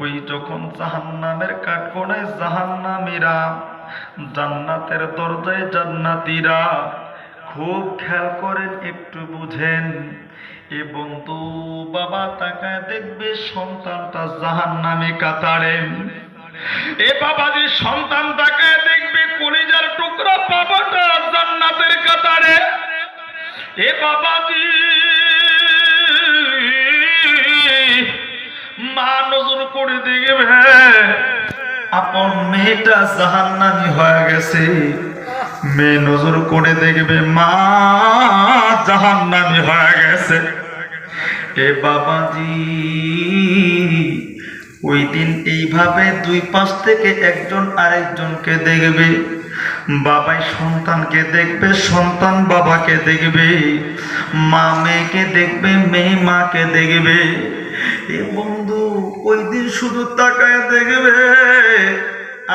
S2: ওই যখন জাহান্নামের কাঠগড়ায় জাহান্নামীরা, জান্নাতের দরজায় জান্নাতীরা, খুব খেয়াল করেন একটু বুঝেন। এ বন্ধু বাবা তাকায় দেখবে সন্তানটা জাহান্নামী কাতারে। এ বাবাজি সন্তান তাকায় দেখবে কলিজার টুকরা বাবাটা জান্নাতের কাতারে। এ বাবাজি মা নজর করে দেখবে আপন মেয়েটা জাহান্নামী হয়ে গেছে। মেয়ে নজর করে দেখবে মা জাহান্নামী হয়ে গেছে। এ বাবাজি ওই দিন এইভাবে দুই পাশ থেকে একজন আরেকজনকে দেখবে। বাবাই সন্তানকে দেখবে, সন্তান বাবাকে দেখবে, মা মেয়েকে দেখবে, মেয়ে মাকে দেখবে। এ বন্ধু ওই দিন শুধু তাকায় দেখবে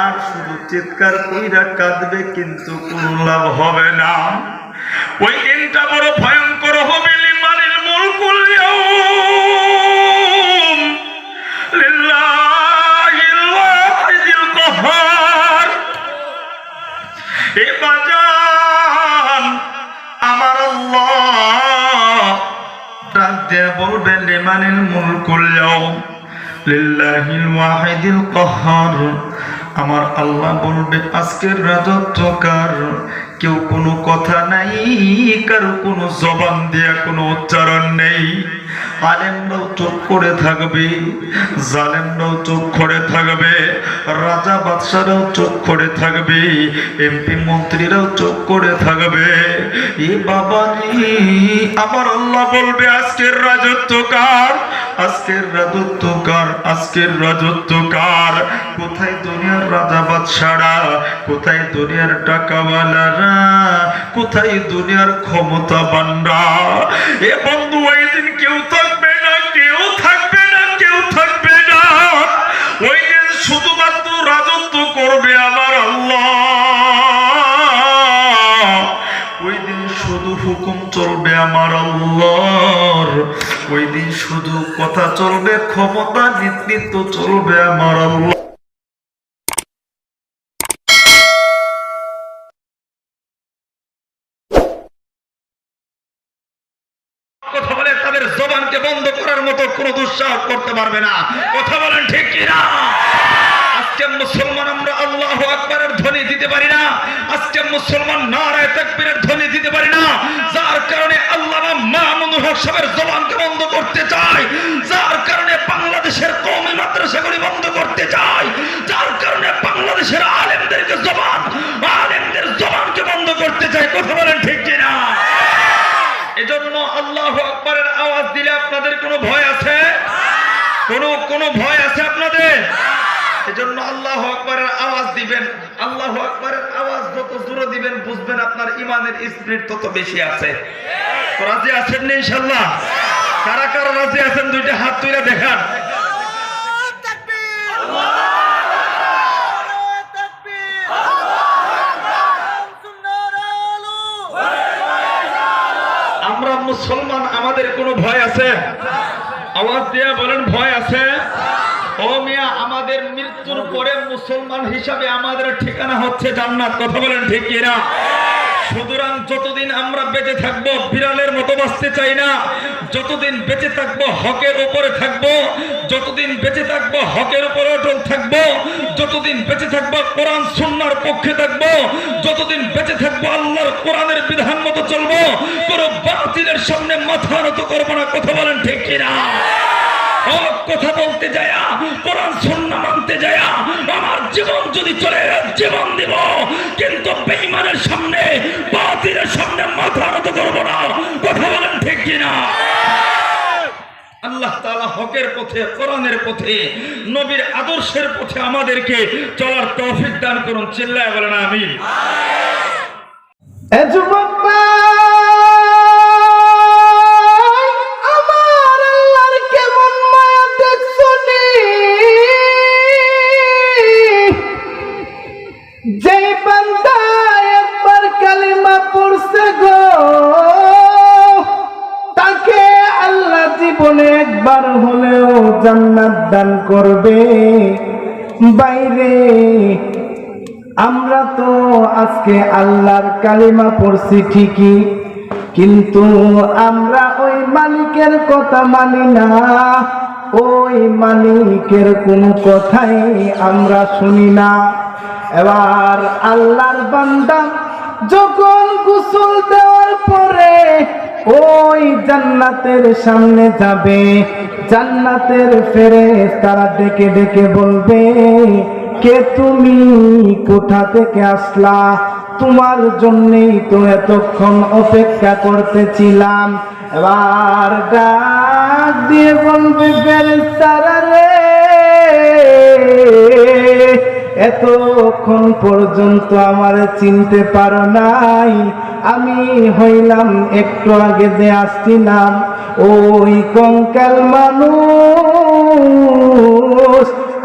S2: আর শুধু চিৎকার কইরা কাঁদবে, কিন্তু কোনো লাভ হবে না। ওই দিনটা বড় ভয়ঙ্কর হবে। লিমানিল মুলকুল ইয়াউম লিল্লাহিল ওয়াহিদিল কাহ্হার। এ বাজান আমার আল্লাহ ডাক দিয়ে বলবে লিমানিল মুলকুল ইয়াউম লিল্লাহিল ওয়াহিদিল কাহ্হার। আমার আল্লাহ বলবে আজকের রাজত্ব কার। কেউ কোনো কথা নাই, কারো কোনো জবান দিয়া কোনো উচ্চারণ নেই। আলেমরাও চুপ করে থাকবে, জালেমরাও চুপ করে থাকবে, রাজা বাদশারাও চুপ করে থাকবে, এমপি মন্ত্রীরাও চুপ করে থাকবে। এ বাবা আমার আল্লাহ বলবে আজকের রাজত্ব কার, আজকের রাজত্ব কার, আজকের রাজত্ব কার। কোথায় দুনিয়ার রাজা বাদশারা, কোথায় দুনিয়ার টাকাওয়ালারা, কোথায় দুনিয়ার ক্ষমতাবানরা। এ বন্ধু ওই দিন কেউ থাকবে না, কেউ থাকবে না, কেউ থাকবে না। ওই দিন শুধুমাত্র রাজত্ব করবে আমার আল্লাহ। ওই দিন শুধু হুকুম চলবে আমার আল্লাহর। ওই দিন শুধু কথা চলবে, ক্ষমতা নেতৃত্ব চলবে আমার আল্লাহ। কথা বলে তাদের জবানকে বন্ধ করার মতো কোনো দুঃসাহস করতে পারবে না। কথা বলেন ঠিক কিনা? আজকে মুসলমান আমরা আল্লাহু আকবারের ধ্বনি দিতে পারি না, আজকে মুসলমান নারায়ে তাকবীরের ধ্বনি দিতে পারি না। যার কারণে আল্লামা মামুনুল হক সাহেবের জবানকে বন্ধ করতে চায়, যার কারণে বাংলাদেশের কওমি মাদ্রাসাগুলি বন্ধ করতে চায়, যার কারণে বাংলাদেশের আলেমদেরকে আলেমদের জবানকে বন্ধ করতে চায়। কথা বলেন ঠিক কিনা? এজন্য আল্লাহু আকবারের আওয়াজ দিলে আপনাদের কোনো ভয় আছে? কোনো ভয় আছে আপনাদের? এজন্য আল্লাহু আকবারের আওয়াজ দিবেন। আল্লাহু আকবারের আওয়াজ যত জোরে দিবেন বুঝবেন আপনার ঈমানের স্পিরিট তত বেশি আছে। তো রাজি আছেন না ইনশাআল্লাহ? কারা কারা রাজি আছেন দুইটা হাত তুলে দেখান। আওয়াজ দিয়ে বলেন ভয় আছে? ও মিয়া, আমাদের মৃত্যুর পরে মুসলমান হিসাবে আমাদের ঠিকানা হচ্ছে জান্নাত। কথা বলেন ঠিক কিনা? সুতরাং যতদিন আমরা বেঁচে থাকবো বিড়ালের মতো বাঁচতে চাই না। যতদিন বেঁচে থাকবো হকের উপরে থাকবো, যতদিন বেঁচে থাকবো হকের উপরে অটল থাকবো, যতদিন বেঁচে থাকবো কোরআন সুন্নাহর পক্ষে থাকবো, যতদিন বেঁচে থাকবো আল্লাহর কোরআনের বিধান মতো চলবো, কোনো বাতিলের সামনে মাথা নত করবো না। কথা বলেন ঠিক কিনা? হক কথা বলতে যায়া, কোরআন সুন্নাহ মানতে যায়া আমার জীবন যদি চলে জীবন দিব, কিন্তু বেঈমানের সামনে বাতিলের সামনে মাথা নত করব না। কথা বলেন ঠিক কিনা? আল্লাহ তাআলা হকের পথে, কোরআনের পথে, নবীর আদর্শের পথে আমাদেরকে চলার তৌফিক দান করুন। চিল্লায় বলেন আমিন।
S3: এ যুবক ভাই, আমার আল্লাহর কেমন মায়া দেখছনি, যেই বান্দা একবার কালিমা পড়ছে গো, তাকে আল্লাহ জীবনে একবার হলেও জান্নাত দান করবে। বাইরে আমরা তো আজকে আল্লাহর কালিমা পড়ছি ঠিকই, কিন্তু আমরা ওই মালিকের কথা মানি না, ওই মালিকের কোনো কথাই আমরা শুনি না। এবার আল্লাহর বান্দা যখন গোসল দেওয়ার পরে ওই জান্নাতের সামনে যাবে, জান্নাতের ফেরেশতারা ডেকে ডেকে বলবে, কে তুমি, কোথা থেকে আসলা? তোমার জন্যই তো এতক্ষণ অপেক্ষা করতেছিলাম। এবার ডাক দিয়ে বলবে, ফেরেশতারা রে, এতক্ষণ পর্যন্ত আমারে চিনতে পারো নাই? আমি হইলাম একটু আগে যে আসছিলাম ওই কঙ্কাল মানুষ।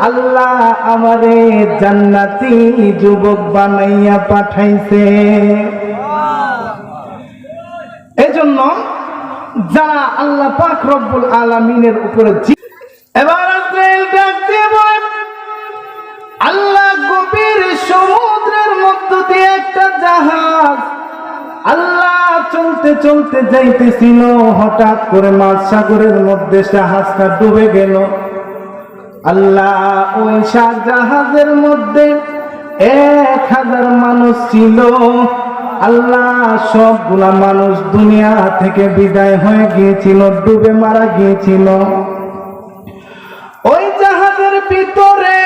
S3: আল্লাহ আমারে জান্নাতি যুবক বানাইয়া পাঠাইছে। এজন্য যারা আল্লাহ পাক রব্বুল আলামিনের উপরে, এবার আজরাইল ডাক দিয়ে বলে, আল্লাহ গভীর সমুদ্রের মধ্য দিয়ে একটা জাহাজ আল্লাহ চলতে চলতে যাইতেছিল, হঠাৎ করে মাঝ সাগরের মধ্যে জাহাজটা ডুবে গেল। আল্লাহ ওই জাহাজের মধ্যে 1000 মানুষ ছিল। আল্লাহ সবগুলা মানুষ দুনিয়া থেকে বিদায় হয়ে গিয়েছিল, ডুবে মারা গিয়েছিল। ওই জাহাজের ভিতরে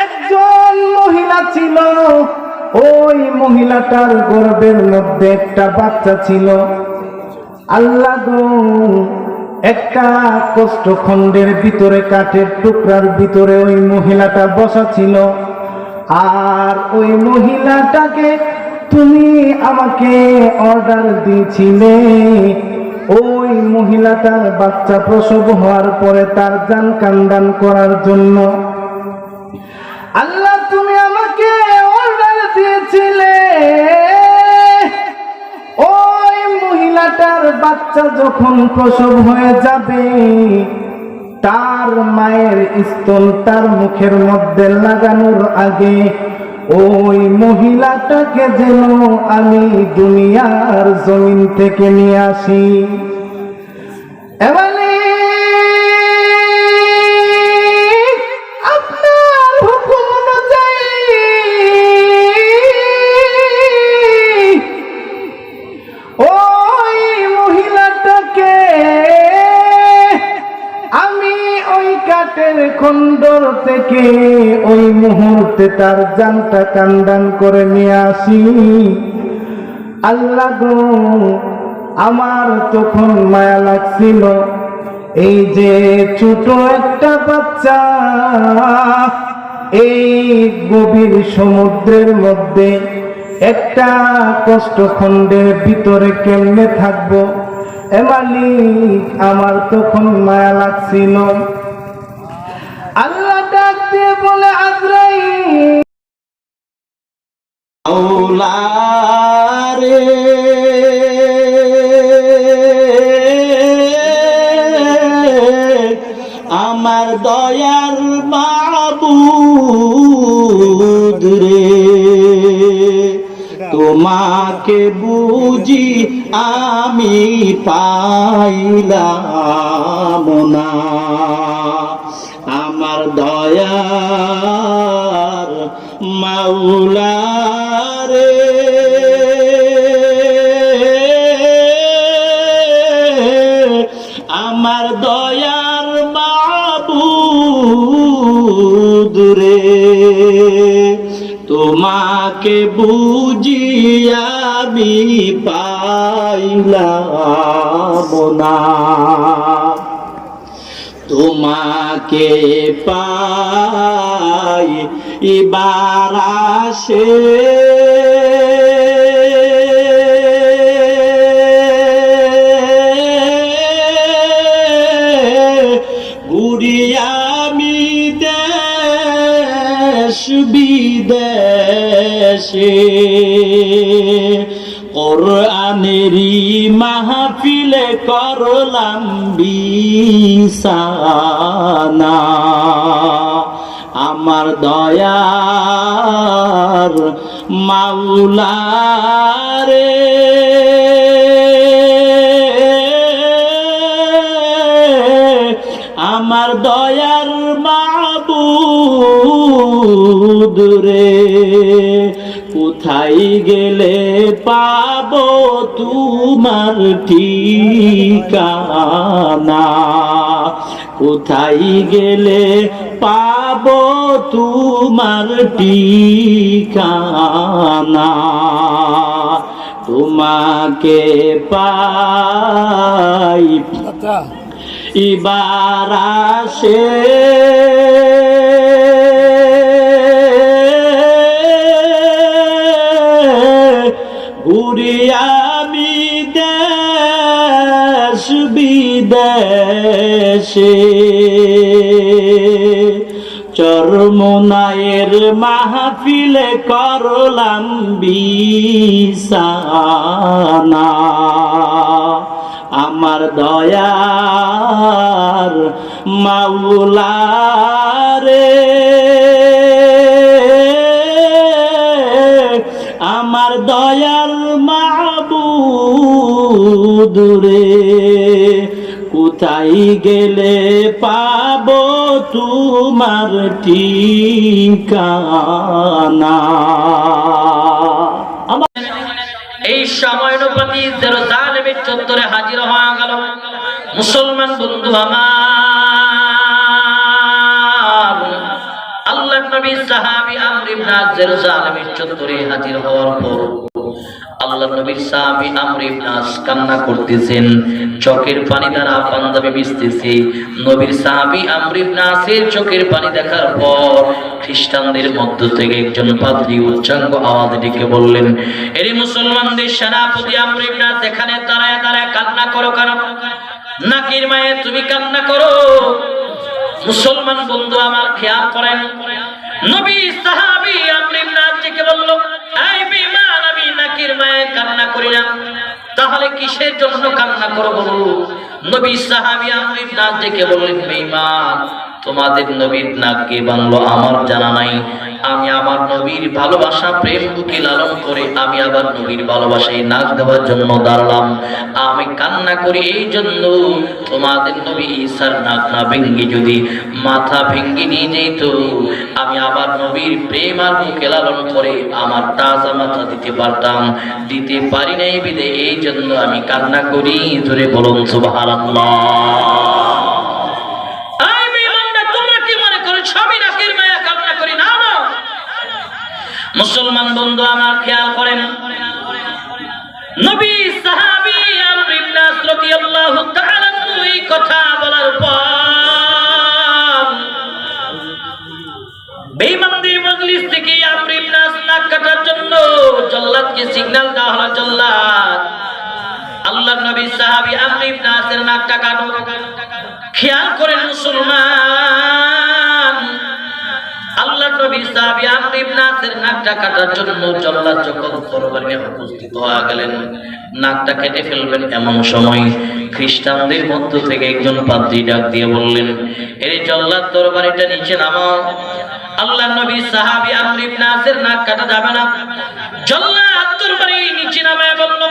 S3: একজন মহিলা ছিল, ওই মহিলাটার গর্ভের মধ্যে একটা বাচ্চা ছিল। আল্লাহ গো, একটা কষ্টখণ্ডের ভিতরে, কাঠের টুকরার ভিতরে ওই মহিলাটা বসা ছিল। আর ওই মহিলাটাকে তুমি আমাকে অর্ডার দিয়েছিলে ওই মহিলাটার বাচ্চা প্রসব হওয়ার পরে তার জান কান্দান করার জন্য। আল্লাহ তুমি আমাকে অর্ডার দিয়েছিলে ওই মহিলাটার বাচ্চা যখন প্রসব হয়ে যাবে, তার মায়ের স্তন তার মুখের মধ্যে লাগানোর আগে ওই মহিলাটাকে যেন আমি দুনিয়ার জমিন থেকে নিয়ে আসি। এবারে আপনার হুকুম অনুযায়ী ওই মহিলাটাকে আমি ওই কাঠের খণ্ডর থেকে ওই মুহূর্তে তার জানটা কান্দান করে নিয়ে আসি। আল্লাহ গো, আমার তখন মায়া লাগছিল, এই যে ছোট একটা বাচ্চা এই গভীর সমুদ্রের মধ্যে একটা কষ্টখণ্ডের ভিতরে কেমনে থাকবো। এ মালিক, আমার তখন মায়া লাগছিল। আল্লাহ ডাক দিয়ে বলে, আজরাইল রে আমার দয়ার মাবুদ রে তোমাকে বুঝি আমি পাইলাম না আমার দয়ার মাওলা রে আমার দয়ার মাবুদ রে তোমাকে বুঝি আমি পাইলাম না তোমাকে পাই এবার আসে ঘুরি আমি দেশ বিদেশে কোরআনেরই মাহফিলে করলাম বিছানা আমার দয়ার মাওলা রে আমার দয়ার মাবুদ রে কোথায় গেলে পাবো তোমার ঠিকানা কোথায় গেলে পাবো তোমার ঠিকানা তোমাকে পাই এবার আসে ঘুরি আমি দেশ বিদেশে চরমনায়ের মাহফিলে করলাম বিছানা আমার দয়ার মাওলা রে আমার দয়ার মাবুদ রে কোথায় গেলে পাবো তোমার ঠিকানা
S5: এই সময় অনুপাতি জেরুজালেমের চত্বরে হাজির হয়ে গেল মুসলমান বন্ধু আমার আল্লাহর নবী সাহাবী আমর ইবনে আস জেরুজালেমের চত্বরে হাজির হওয়ার পর আল্লাহর নবীর সাহাবী আমর ইবনে আস কান্না করতেছেন চোখের পানি দ্বারা পাঞ্জাবে ভিজতেছে নবীর সাহাবী আমর ইবনে আসের চোখের পানি দেখার পর খ্রিস্টানদের মধ্য থেকে একজন পাদ্রী উচ্চাঙ্গ আওয়াজ ডেকে বললেন এরে মুসলমানদের সেনাপতি আমর ইবনে আস এখানে দাঁড়ায় দাঁড়ায় কান্না করো কেন নাকির মায়ে তুমি কান্না করো মুসলমান বন্ধু আমার খেয়াল করেন নবী সাহাবী আমর ইবনে আস ডেকে বলল এই বেঈমান আমি নাকির মায়ে কান্না করি না তাহলে কিসের জন্য কান্না করো বলো নবী সাহাবী আমর ইবনে আস ডেকে বললেন বেঈমান তোমাদের নবীর নাক কে বানলো আমার জানা নাই আমি আমার নবীর ভালোবাসা প্রেম বুকে লালন করে আমি আবার নবীর ভালোবাসায় নাক দেওয়ার জন্য দাঁড়ালাম আমি কান্না করি এই জন্য তোমাদের নবী ঈসার নাক না ভেঙ্গে যদি মাথা ভেঙ্গে নিয়ে যেত আমি আবার নবীর প্রেম আর বুকে লালন করে আমার তাজা মাথা দিতে পারতাম দিতে পারি নাই বিদে এই জন্য আমি কান্না করি জোরে বলুন সুবহানাল্লাহ মুসলমান বন্ধু আমার খেয়াল করেন নবী সাহাবী আমর ইবনে আস রাদিয়াল্লাহু তাআলা এই কথা বলার পর বেঈমানদের মজলিস থেকে আমর ইবনে আস নাক কাটার জন্য জল্লাদকে সিগন্যাল দেওয়া হলো জল্লাদ আল্লাহর নবী সাহাবী আমর ইবনে আসের নাকটা কাটো খেয়াল করেন মুসলমান আল্লাহর নবী নবী সাহাবী আমর ইবনে নাসের নাকটা কাটার জন্য জল্লাদ যখন তরবারি নিয়ে উপস্থিত হয়ে গেলেন, নাকটা কেটে ফেলবেন, এমন সময় খ্রিস্টানদের মধ্য থেকে একজন পাদ্রী ডাক দিয়ে বললেন, এই জল্লাদ তরবারিটা নিচে নামাও। আল্লাহর নবী সাহাবী আমর ইবনে নাসের নাক কাটা যাবে না। জল্লাদ তরবারি নিচে নামায় বলল,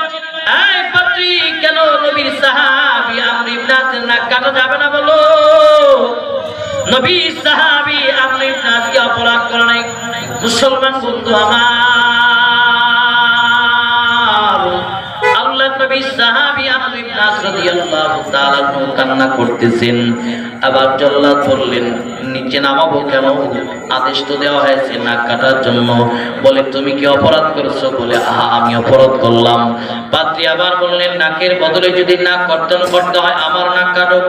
S5: এই পাদ্রী, কেন নবীর সাহাবী আমর ইবনে নাসের নাক কাটা যাবে না বলো? নবী সাহাবী আমর ইবনে নাস কি অপরাধ করে নাই? মুসলমান বন্ধু আমার, আল্লাহর নবী সাহাবী আমর ইবনে নাস রাদিয়াল্লাহু তাআলা কান্না করতেছেন। আবার জল্লাদ বললেন, নিচে নামাবো কেন? আদেশ তো দেওয়া হয়েছে নাক কাটার জন্য। বলে, তুমি কি অপরাধ করেছো? বলে, আমি অপরাধ করলাম। পাদ্রী আবার বললেন, নাকের বদলে যদি নাক কর্তন করতে হয়, আমার নাক কাটো।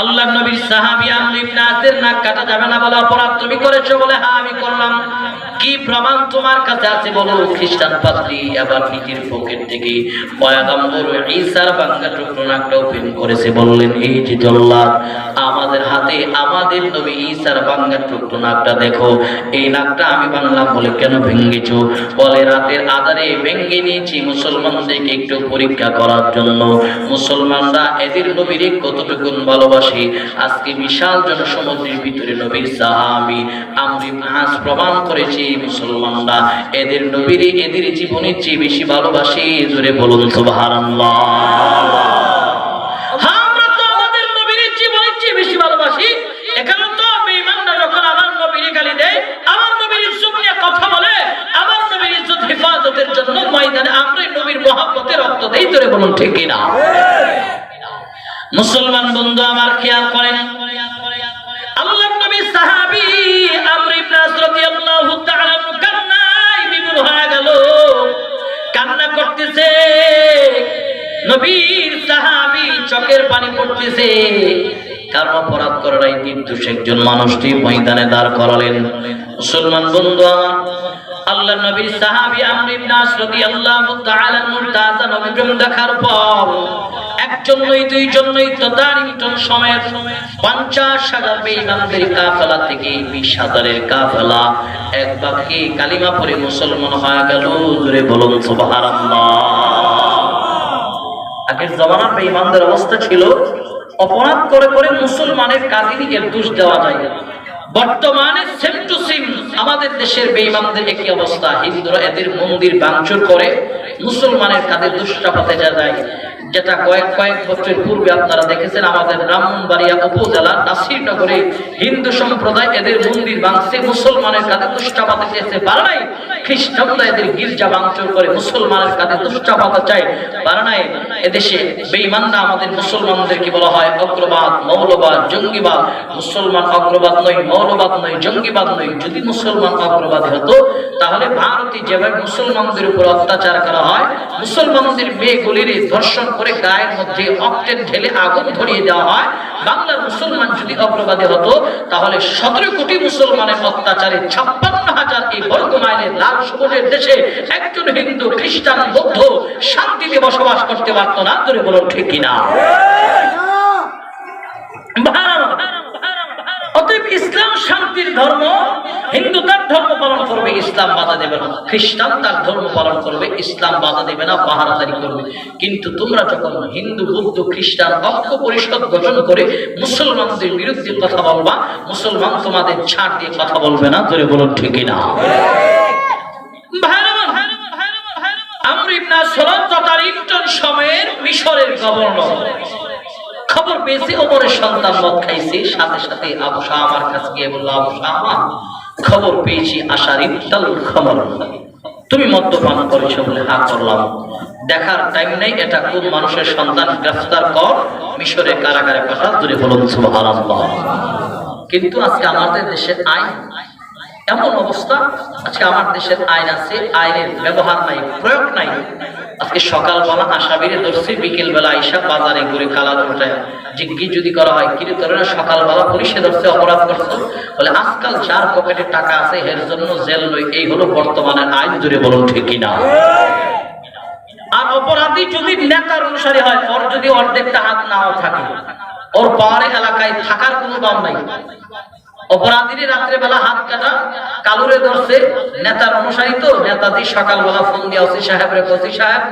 S5: আল্লাহর নবীর সাহাবী আমর ইবনে নাসের নাক কাটা যাবে না বলে অপরাধ তুমি করেছো? বলে, হ্যাঁ আমি করলাম। কি প্রমাণ তোমার কাছে আছে বলো? খ্রিস্টান পাদ্রী আবার নিজের পকেট থেকে পয়গম্বর ঈসার ভাঙা টুকরো নাকটা ওপেন করেছে। বললেন, এই যে জল্লাদ, আমাদের হাতে আমাদের নবী ঈসার ভাঙা টুকরো নাকটা দেখো। এই নাকটা আমি ভাঙলাম। বলে, কেন ভেঙেছো? বলে, রাতের আধারে ভেঙে নিয়েছি মুসলমানদেরকে একটু পরীক্ষা করার জন্য। মুসলমানরা এদের নবীরে কতটুকু ভালোবাসে। আজকে বিশাল জনসমুদ্রের ভিতরে নবীর সাহাবী আমর ইবনে নাস প্রমাণ করেছে মুসলমানরা এদের নবীরে এদের জীবনের চেয়ে বেশি ভালোবাসে। জোরে বলুন সুবহানাল্লাহ। আমরা তো আমাদের নবীর জীবনের চেয়ে বেশি ভালোবাসি। এখানে তো বেঈমানরা যখন আমার নবীর গালি দেয়, আমার নবীর ইজ্জত নিয়ে কথা বলে, আমার নবীর ইজ্জত হেফাজতের জন্য ময়দানে আমরা নবীর মহব্বতে রক্ত দেই। জোরে বলুন ঠিক কি না? মুসলমান বন্ধু আমার, খেয়াল করেন, আল্লাহর নবী সাহাবী আমর ইবনে নাস রাদিয়াল্লাহু তাআলা কান্নায় বিমূঢ় হয়ে গেল, কান্না করতেছে। নবীর সাহাবী চোখের পানি পড়তেছে। কারণ অপরাধ করে নাই, নির্দোষ একজন মানুষটি ময়দানে দাঁড় করালেন। মুসলমান বন্ধু আমার, আল্লাহর নবীর সাহাবী আমর ইবনে নাস রাদিয়াল্লাহু তাআলা মুরতাজা নবী প্রেম দেখার পর একজন নয়, দুইজন নয়, তদানীন্তন সময়ের 50,000 বেঈমানদের কাফেলা থেকে 20,000-এর কাফেলা এক বাক্যে কালিমা পড়ে মুসলমান হয়ে গেল। জোরে বলুন সুবহানাল্লাহ। আগের জামানার বেঈমানদের অবস্থা ছিল, অপরাধ করে করে মুসলমানের কাদিনীকে দোষ দেওয়া যায়। বর্তমানে সেম টু সেম আমাদের দেশের বেঈমানদের একই অবস্থা। হিন্দুরা এদের মন্দির ভাঙচুর করে মুসলমানের কাঁধে দোষ চাপাতে যায়, যেটা কয়েক বছর পূর্বে আপনারা দেখেছেন আমাদের ব্রাহ্মণবাড়িয়া উপজেলার নাসিরনগরে হিন্দু সম্প্রদায় এদের মন্দির ভাঙছে, মুসলমানের কাঁধে দোষ চাপাতে চেয়েছে, পারে নাই। খ্রিস্টানরা এদের গির্জা ভাঙচুর করে মুসলমানের কাঁধে দোষ চাপাতে চায়, পারে নাই। এদেশে বেঈমানরা আমাদের মুসলমানদেরকে বলা হয় অগ্রবাদ, মৌলবাদ, জঙ্গিবাদ। মুসলমান অগ্রবাদ নয়, মৌলবাদ নয়, জঙ্গিবাদ নয়। যদি মুসলমান অগ্রবাদী হতো তাহলে ভারতে যেভাবে মুসলমানদের উপর অত্যাচার করা হয়, মুসলমানদের মেয়েগুলির ধর্ষণ করে গায়ের মধ্যে অক্টেন ঢেলে আগুন ধরিয়ে দেওয়া হয়, বাংলার মুসলমান যদি অগ্রবাদী হতো তাহলে 17 কোটি মুসলমানের অত্যাচারে 56,000 এই বর্গ মাইলের লাল সবুজের দেশে একজন হিন্দু, খ্রিস্টান, বৌদ্ধ শান্তিতে বসবাস করতে পারত না। ধরে বলুন ঠিক কিনা? অতএব ইসলাম শান্তির ধর্ম। হিন্দু তার ধর্ম পালন করবে, ইসলাম বাধা দেবে না। খ্রিস্টান তার ধর্ম পালন করবে, ইসলাম বাধা দেবে না, পাহারাদারি করবে। কিন্তু তোমরা যখন হিন্দু, বৌদ্ধ, খ্রিস্টান ঐক্য পরিষদ গঠন করে মুসলমানদের বিরুদ্ধে কথা বলবা, মুসলমান তোমাদের ছাড় দিয়ে কথা বলবে না। ধরে বলুন ঠিক না? আমর ইবনে নাস তদানীন্তন সময়ের মিশরের গভর্নর। খবর পেয়েছে ওমরের সন্তান মদ খাইছে, সাথে সাথে আবু শাহ আমার কাছে গিয়ে বলল, আবু শাহ খবর পেয়েছি আশার ইফতাল খবর, তুমি মদ্যপান করেছো? বলে, হ্যাঁ করলাম। দেখার টাইম নেই, এটা কোন মানুষের সন্তান, গ্রেফতার কর, মিশরের কারাগারে পাঠা। দূরে বলুন সুবহানাল্লাহ। কিন্তু আজকে আমাদের দেশের আইন এমন অবস্থা, আজকে আমার দেশের আইন আছে, আইনের ব্যবহার নাই, প্রয়োগ নাই। আজকে সকালবেলা আসামিরে ধরছে, বিকেল বেলা আইসা বাজারে ঘুরে কালার উঠায় জিজ্ঞেস যদি করা হয়, কিন্তু তোর না সকালবেলা পুলিশে ধরছে, অপরাধ করছো? বলে, আজকাল যার পকেটে টাকা আছে এর জন্য জেল নয়। এই হলো বর্তমানের আইন। জুড়ে বলুন ঠিক কিনা? আর অপরাধী যদি নেতার অনুসারী হয়, ওর যদি অর্ধেকটা হাত নাও থাকে, ওর পাহাড়ে এলাকায় থাকার কোনো দাম নাই। অপরাধীর রাত্রে বেলা হাত কাটা কালুরে ধরছে, নেতার অনুসারী তো নেতাজি সকালবেলা ফোন দিয়ে ওসি সাহেবরে, ওসি সাহেব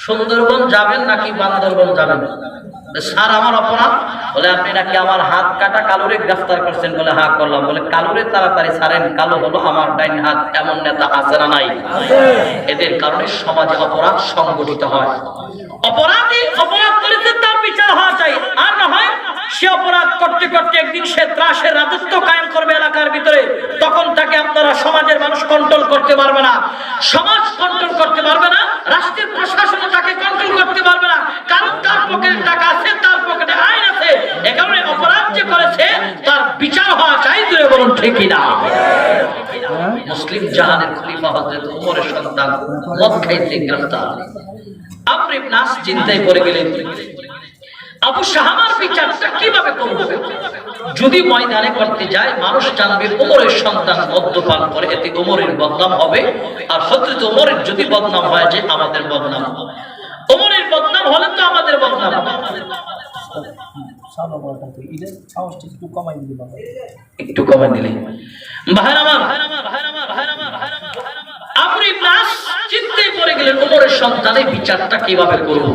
S5: সুন্দরবন যাবেন নাকি বান্দরবন যাবেন? স্যার আমার অপরাধ। বলে আপনি নাকি আমার হাত কাটা কালুরে গ্রেফতার করছেন? বলে হ্যাঁ করলাম। বলে কালুরে তাড়াতাড়ি ছাড়েন, কালো হলো আমার ডাইন হাত। এমন নেতা আছে না নাই? এদের কারণে সমাজে অপরাধ সংগঠিত হয়। অপরাধী অপরাধ করেছে, তার বিচার হওয়া চাই। আর না হয় সে অপরাধ করতে করতে একদিন সে ত্রাসের রাজত্ব কায়েম করবে এলাকার ভিতরে, তখন তাকে আপনারা সমাজের মানুষ কন্ট্রোল করতে পারবে না, সমাজ কন্ট্রোল করতে পারবে না, রাষ্ট্রের প্রশাসন তাকে কন্ট্রোল করতে পারবে না। কারণ তার পকেটে টাকা আছে, তার পকেটে আইন আছে। এ কারণে অপরাধ যে করেছে তার বিচার হওয়া চাই। তুই বলুন ঠিক কিনা? মুসলিম জাহানের খলিফা হযরত ওমরের সন্তান মদ খাইতে গ্রেফতার। আমর ইবনে আস চিন্তায় পড়ে গেলেন, আবু শাহামার বিচারটা কিভাবে করব? যদি ময়দানে করতে যায় মানুষ জানবে ওমরের সন্তান মদ্যপান করে, এতে ওমরের বদনাম হবে। আর হযরত ওমরের যদি বদনাম হয় যে আমাদের বদনাম, ওমরের বদনাম হলে তো আমাদের বদনাম। একটু কমাই দিলে ভাইরা আমার, আমর ইবনে আস চিন্তায় পড়ে গেলেন ওমরের সন্তানের বিচারটা কিভাবে করব।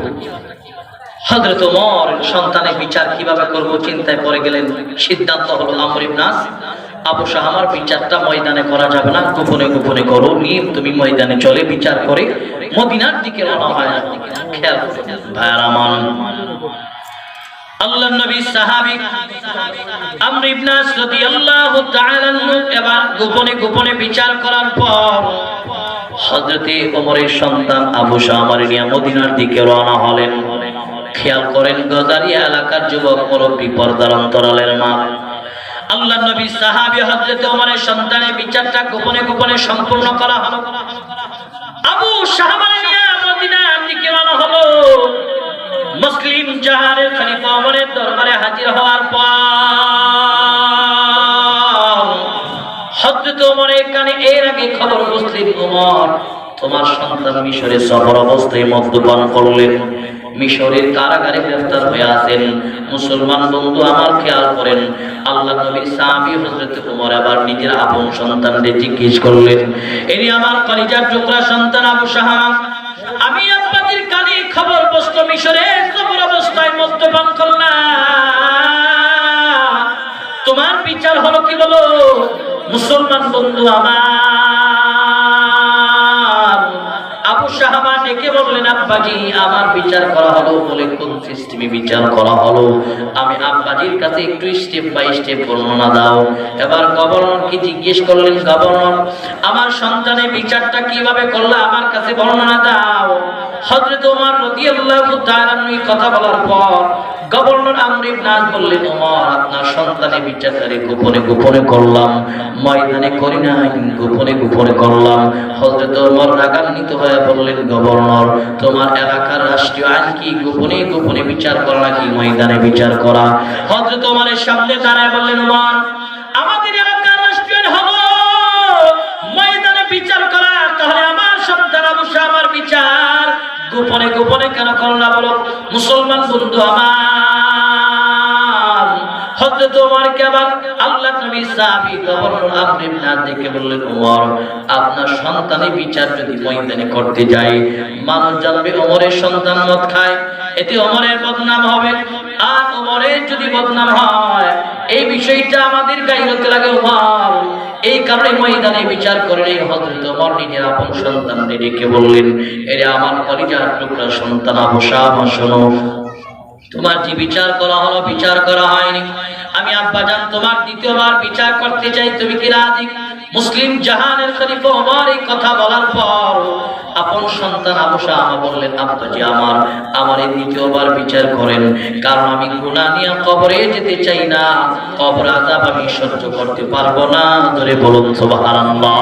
S5: হযরত ওমর সন্তানের বিচার কিভাবে করব চিন্তায় পড়ে গেলেন। সিদ্ধান্ত হলো আমর ইবনে আস, আবু শাহামার বিচারটা ময়দানে করা যাবে না, গোপনে গোপনে করো। নিয়ে তুমি ময়দানে চলে বিচার করে মদিনার দিকে রওনা হয়। খেয়াল ভাইরা আমার, আল্লাহর নবী সাহাবী আমর ইবনে আস রাদিয়াল্লাহু তাআলা আনহু এবার গোপনে গোপনে বিচার করার পর হযরতে ওমরের সন্তান আবু শাহামার নিয়ে মদিনার দিকে রওনা হলেন। খেয়াল করেন গজারিয়া এলাকার যুবক মুরব্বী পর্দার অন্তরালের মা, আল্লাহর নবী সাহাবী হযরত ওমরের সন্তানের বিচারটা গোপনে গোপনে সম্পূর্ণ করা হলো। আবু শাহামার নিয়ে মদিনার দিকে রওনা হলো। মুসলিম জাহানের খলিফা ওমরের দরবারে হাজির হওয়ার পর হযরত ওমরের কানে এর আগে খবর মুসলিম, ওমর তোমার সন্তান মিশরে সফর অবস্থায় মদ্যপান করলেন, মিশরের কারাগারে গ্রেফতার হয়ে আছেন। মুসলমান বন্ধু আমার খেয়াল করেন, আল্লাহ নবীর সাহাবী হযরত ওমর আবার নিজের আপন সন্তানদের জিজ্ঞেস করলেন, এনি আমার কলিজার টুকরা সন্তান আবু শাহামা, আমি আপনাদের কানে খবর বস্তু মিশরে সফর অবস্থায় মদ্যপান করলাম, তোমার বিচার হলো কি বলো? মুসলমান বন্ধু আমার আবু শাহামা ডেকে বললেন, আব্বাজি আমার বিচার করা হলো। বলে কোন সিস্টেমে বিচার করা হলো? আমি আব্বাজির কাছে একটু স্টেপ বাই স্টেপ বর্ণনা দাও। এবার গভর্নর কি জিজ্ঞেস করলেন, গভর্নর আমার সন্তানের বিচারটা কিভাবে করলে আমার কাছে বর্ণনা দাও। হযরত ওমর রাদিয়াল্লাহু তাআলা কথা বলার পর গভর্নর আমর ইবনে আস বললেন, ওমর আপনার সন্তানের বিচারটারে গোপনে গোপনে করলাম, ময়দানে করি নাই, গোপনে গোপনে করলাম। হযরত ওমর রাগান্বিত হয়ে বললেন, গভর্নর তোমার এলাকার রাষ্ট্রীয় আইন কি গোপনে গোপনে বিচার করা নাকি ময়দানে বিচার করা? হযরত ওমরের সামনে দাঁড়ায় বললেন, ওমর আমাদের এলাকার রাষ্ট্রীয় আইন হলো ময়দানে বিচার করা, তাহলে আমার সন্তান আবু শাহামার বিচার গোপনে গোপনে কেন করলা বলো? মুসলমান বন্ধু আমার হযরত ওমরকে আবার আল্লাহর নবী সাহাবী গভর্নর আমর ইবনে আস দেখে বললেন, ওমর আপনার সন্তানের বিচার যদি ময়দানে করতে যায় মানুষ জানবে ওমরের সন্তান মদ খায়, এতে ওমরের বদনাম হবে। আর ওমরের যদি বদনাম হয় এই বিষয়টা আমাদের গায়রতে লাগে ওমর, এই কারণে ময়দানে বিচার করেন। এই হযরত ওমর নিজের আপন সন্তানকে ডেকে বললেন, এরে আমার কলিজার টুকরা সন্তান আবু শাহামা শোনো, তোমার যে বিচার করা হলো বিচার করা হয়নি, আমি আব্বাজান তোমার দ্বিতীয়বার বিচার করতে চাই, তুমি কি রাজি? মুসলিম জাহানের খলিফা ওমর এই কথা বলার পর আপন সন্তান আবু শাহামা বললেন, আব্বাজি আমার এই দ্বিতীয়বার বিচার করেন, কারণ আমি গুনাহ নিয়ে কবরে যেতে চাই না, কবর আযাব আমি সহ্য করতে পারবো না। ধরে বলুন সুবহানাল্লাহ।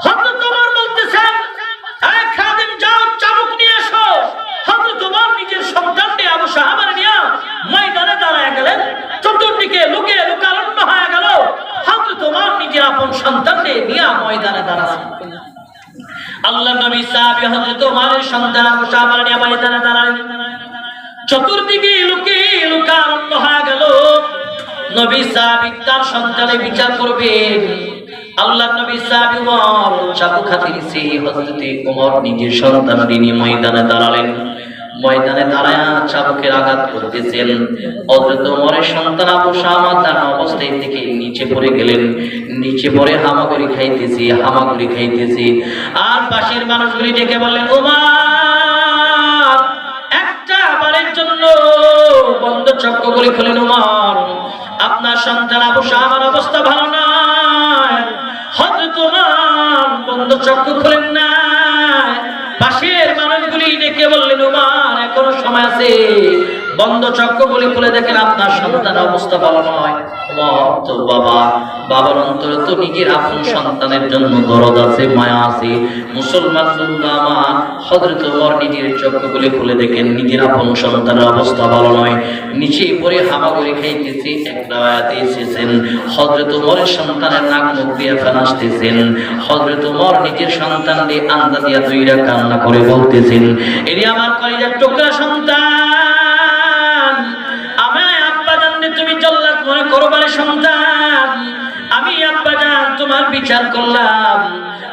S5: হযরত ওমর বলতেছেন, এই খাদেম যাও চাবুক নিয়ে এসো। হযরত ওমর নিজের সন্তানকে আবু শাহামার নিয়ে ময়দানে দাঁড়ায় গেলেন। চতুর্দিকে লোকে লোকারণ্য হয়ে গেল। হযরত ওমর নিজের আপন সন্তানকে নিয়ে ময়দানে দাঁড়ালেন। আল্লাহর নবী সাহাবী হযরত ওমরের সন্তান আবু শাহামার নিয়ে ময়দানে দাঁড়ালেন। চতুর্দিকে লোকে লোকারণ্য হয়ে গেল। নবী সাহাবী তার সন্তানের বিচার করবেন। আল্লাহ নবী সাহাবী ওমর চাবুক হাতে নিয়ে হযরতে ওমর নিজের সন্তানকে নিয়ে ময়দানে দাঁড়ালেন। ময়দানে দাঁড়ায় চাবুকের আঘাত করতেছেন। হযরত ওমরের সন্তান আবু শামা তার অবস্থায় থেকে নিচে পড়ে গেলেন। নিচে পড়ে হামাগুড়ি খাইতেছে। আর পাশের মানুষগুলি ডেকে বললেন, ওমর একটা বারের জন্য বন্ধ চক্ষুগুলি খুলেন। ওমর আপনার সন্তান আবু শামার অবস্থা ভালো নয়, হযরত ওমর বন্ধ চক্ষু খুলেন না। পাশের মানুষগুলি ডেকে বললেন, ওমর এখনো সময় আছে, বন্ধ চক্ষুগুলি খুলে দেখেন আপনার সন্তানের অবস্থা ভালো নয়। ওমর তো বাবার অন্তরে তো নিজের আপন সন্তানের জন্য দরদ আছে, মায়া আছে। মুসলমান আমার হযরত ওমর নিজের চক্ষুগুলি খুলে দেখেন নিজের আপন সন্তানের অবস্থা ভালো নয়, নিচে পড়ে হামাগুড়ি খাইতেছে। একটা আয়াতে এসেছেন হযরত ওমরের সন্তানের নাক মুখ দিয়ে ফেনা আসতেছেন। হযরত ওমর নিজের সন্তান দিয়ে আন্দা দিয়া দুইরা কান্না করে বলতেছেন, এরে আমার কলিজার টুকরা সন্তান, আমায় আব্বাজান তুমি জল্লাদ মনে করবারে সন্তান, আমি আব্বাজান তোমার বিচার করলাম।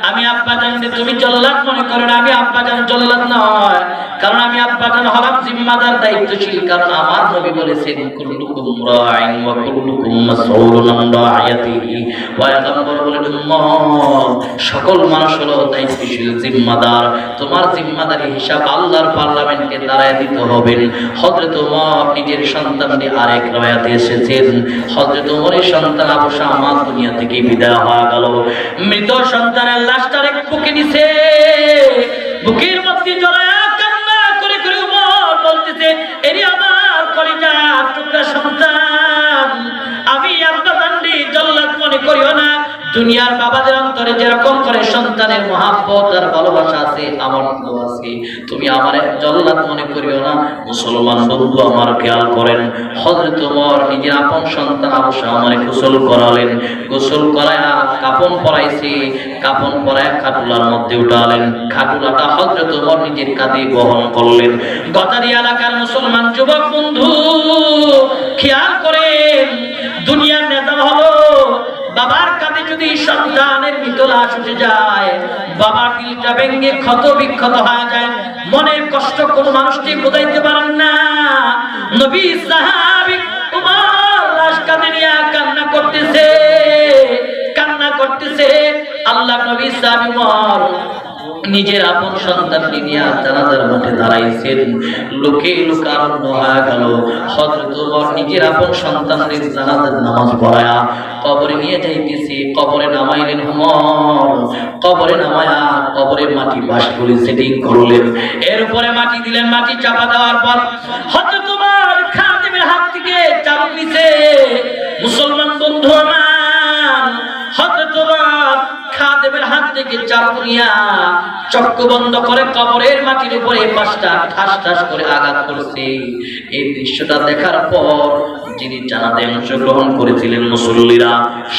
S5: আমি আব্বাজান তুমি জল্লাদ মনে করো না, আমি আব্বাজান জল্লাদ নয়, কারণ আমি আব্বাজান হলাম জিম্মাদার, দায়িত্বশীল। কারণ আমার নবী বলেছেন কুল্লুকুম রাইন ওয়া কুল্লুকুম মাসউলুন আন রাইয়াতিহি। পয়গম্বর বলেন উম্মত সকল মানুষ হলো দায়িত্বশীল, জিম্মাদার। তোমার জিম্মাদারি হিসাব আল্লাহর পার্লামেন্টে দাঁড়ায় দিতে হবে। হযরত ওমর নিজের সন্তানকে আরেক রায়াতে এসেছেন হযরত ওমরের সন্তান আবু শামা দুনিয়া থেকে বিদায় হয়ে গেল। মৃত সন্তানের লাশটারে বুকে নিছে, বুকের মধ্যে জড়ায়া কান্না করে করে ওমর বলতেছে, এরে আমার কলিজার টুকরা সন্তান, আমি আপনার দান্ডি জল্লাদ মনে করিও না। দুনিয়ার বাবাদের অন্তরে যেরকম করে সন্তানের মহাব্বত আর ভালোবাসা আছে, আমার আছে, তুমি আমার জল্লাদ মনে করিও না। মুসলমান বন্ধু আমার খেয়াল করেন, হযরত ওমর নিজের আপন সন্তান আবু শামারে গোসল করালেন। গোসল করায়া কাপন পরাইছে, কাপন পরায়া খাটুলার মধ্যে উঠালেন। খাটুলাটা হযরত ওমর নিজের কাঁধে বহন করলেন। গতারি এলাকার মুসলমান যুবক বন্ধু খেয়াল করেন, দুনিয়ার নেতা হলো বাবার কাঁধে যদি সন্তানের মৃতলাশ উঠে যায়, বাবার দিলটা ভেঙে ক্ষত বিক্ষত হয়ে যায়, মনের কষ্ট কোন মানুষটি বোঝাইতে পারেন না। নবী সাহাবী ওমর লাশ কাঁধে নিয়ে কান্না করতেছে। আল্লাহ নবী সাহাবী ওমর নিজের আপন সন্তানকে নিয়ে জানাজার মাঠে দাঁড়াইছেন। লোকে লোকারণ্য হয়ে গেল। হযরত ওমর নিজের আপন সন্তানদের জানাজার নামাজ পড়ায়া কবরে নিয়ে যাইতেছে। কবরে নামাইলেন ওমর, কবরে নামায়া কবরে মাটি বাস করে সেটিং করলেন। এরপরে মাটি দিলেন। মাটি চাপা দেওয়ার পর হযরত ওমর খাদেমের হাত থেকে চাবুক নিছে। মুসলমান বন্ধু আমার, হযরত ওমর খাদেমের হাত থেকে চাবুক নিয়া চক্ষু বন্ধ করে কবরের মাটির উপরে পাঁচটা ঠাস ঠাস করে আঘাত করছে। এই দৃশ্যটা দেখার পর যিনি জানাজায় অংশগ্রহণ করেছিলেন মুসল্লিরা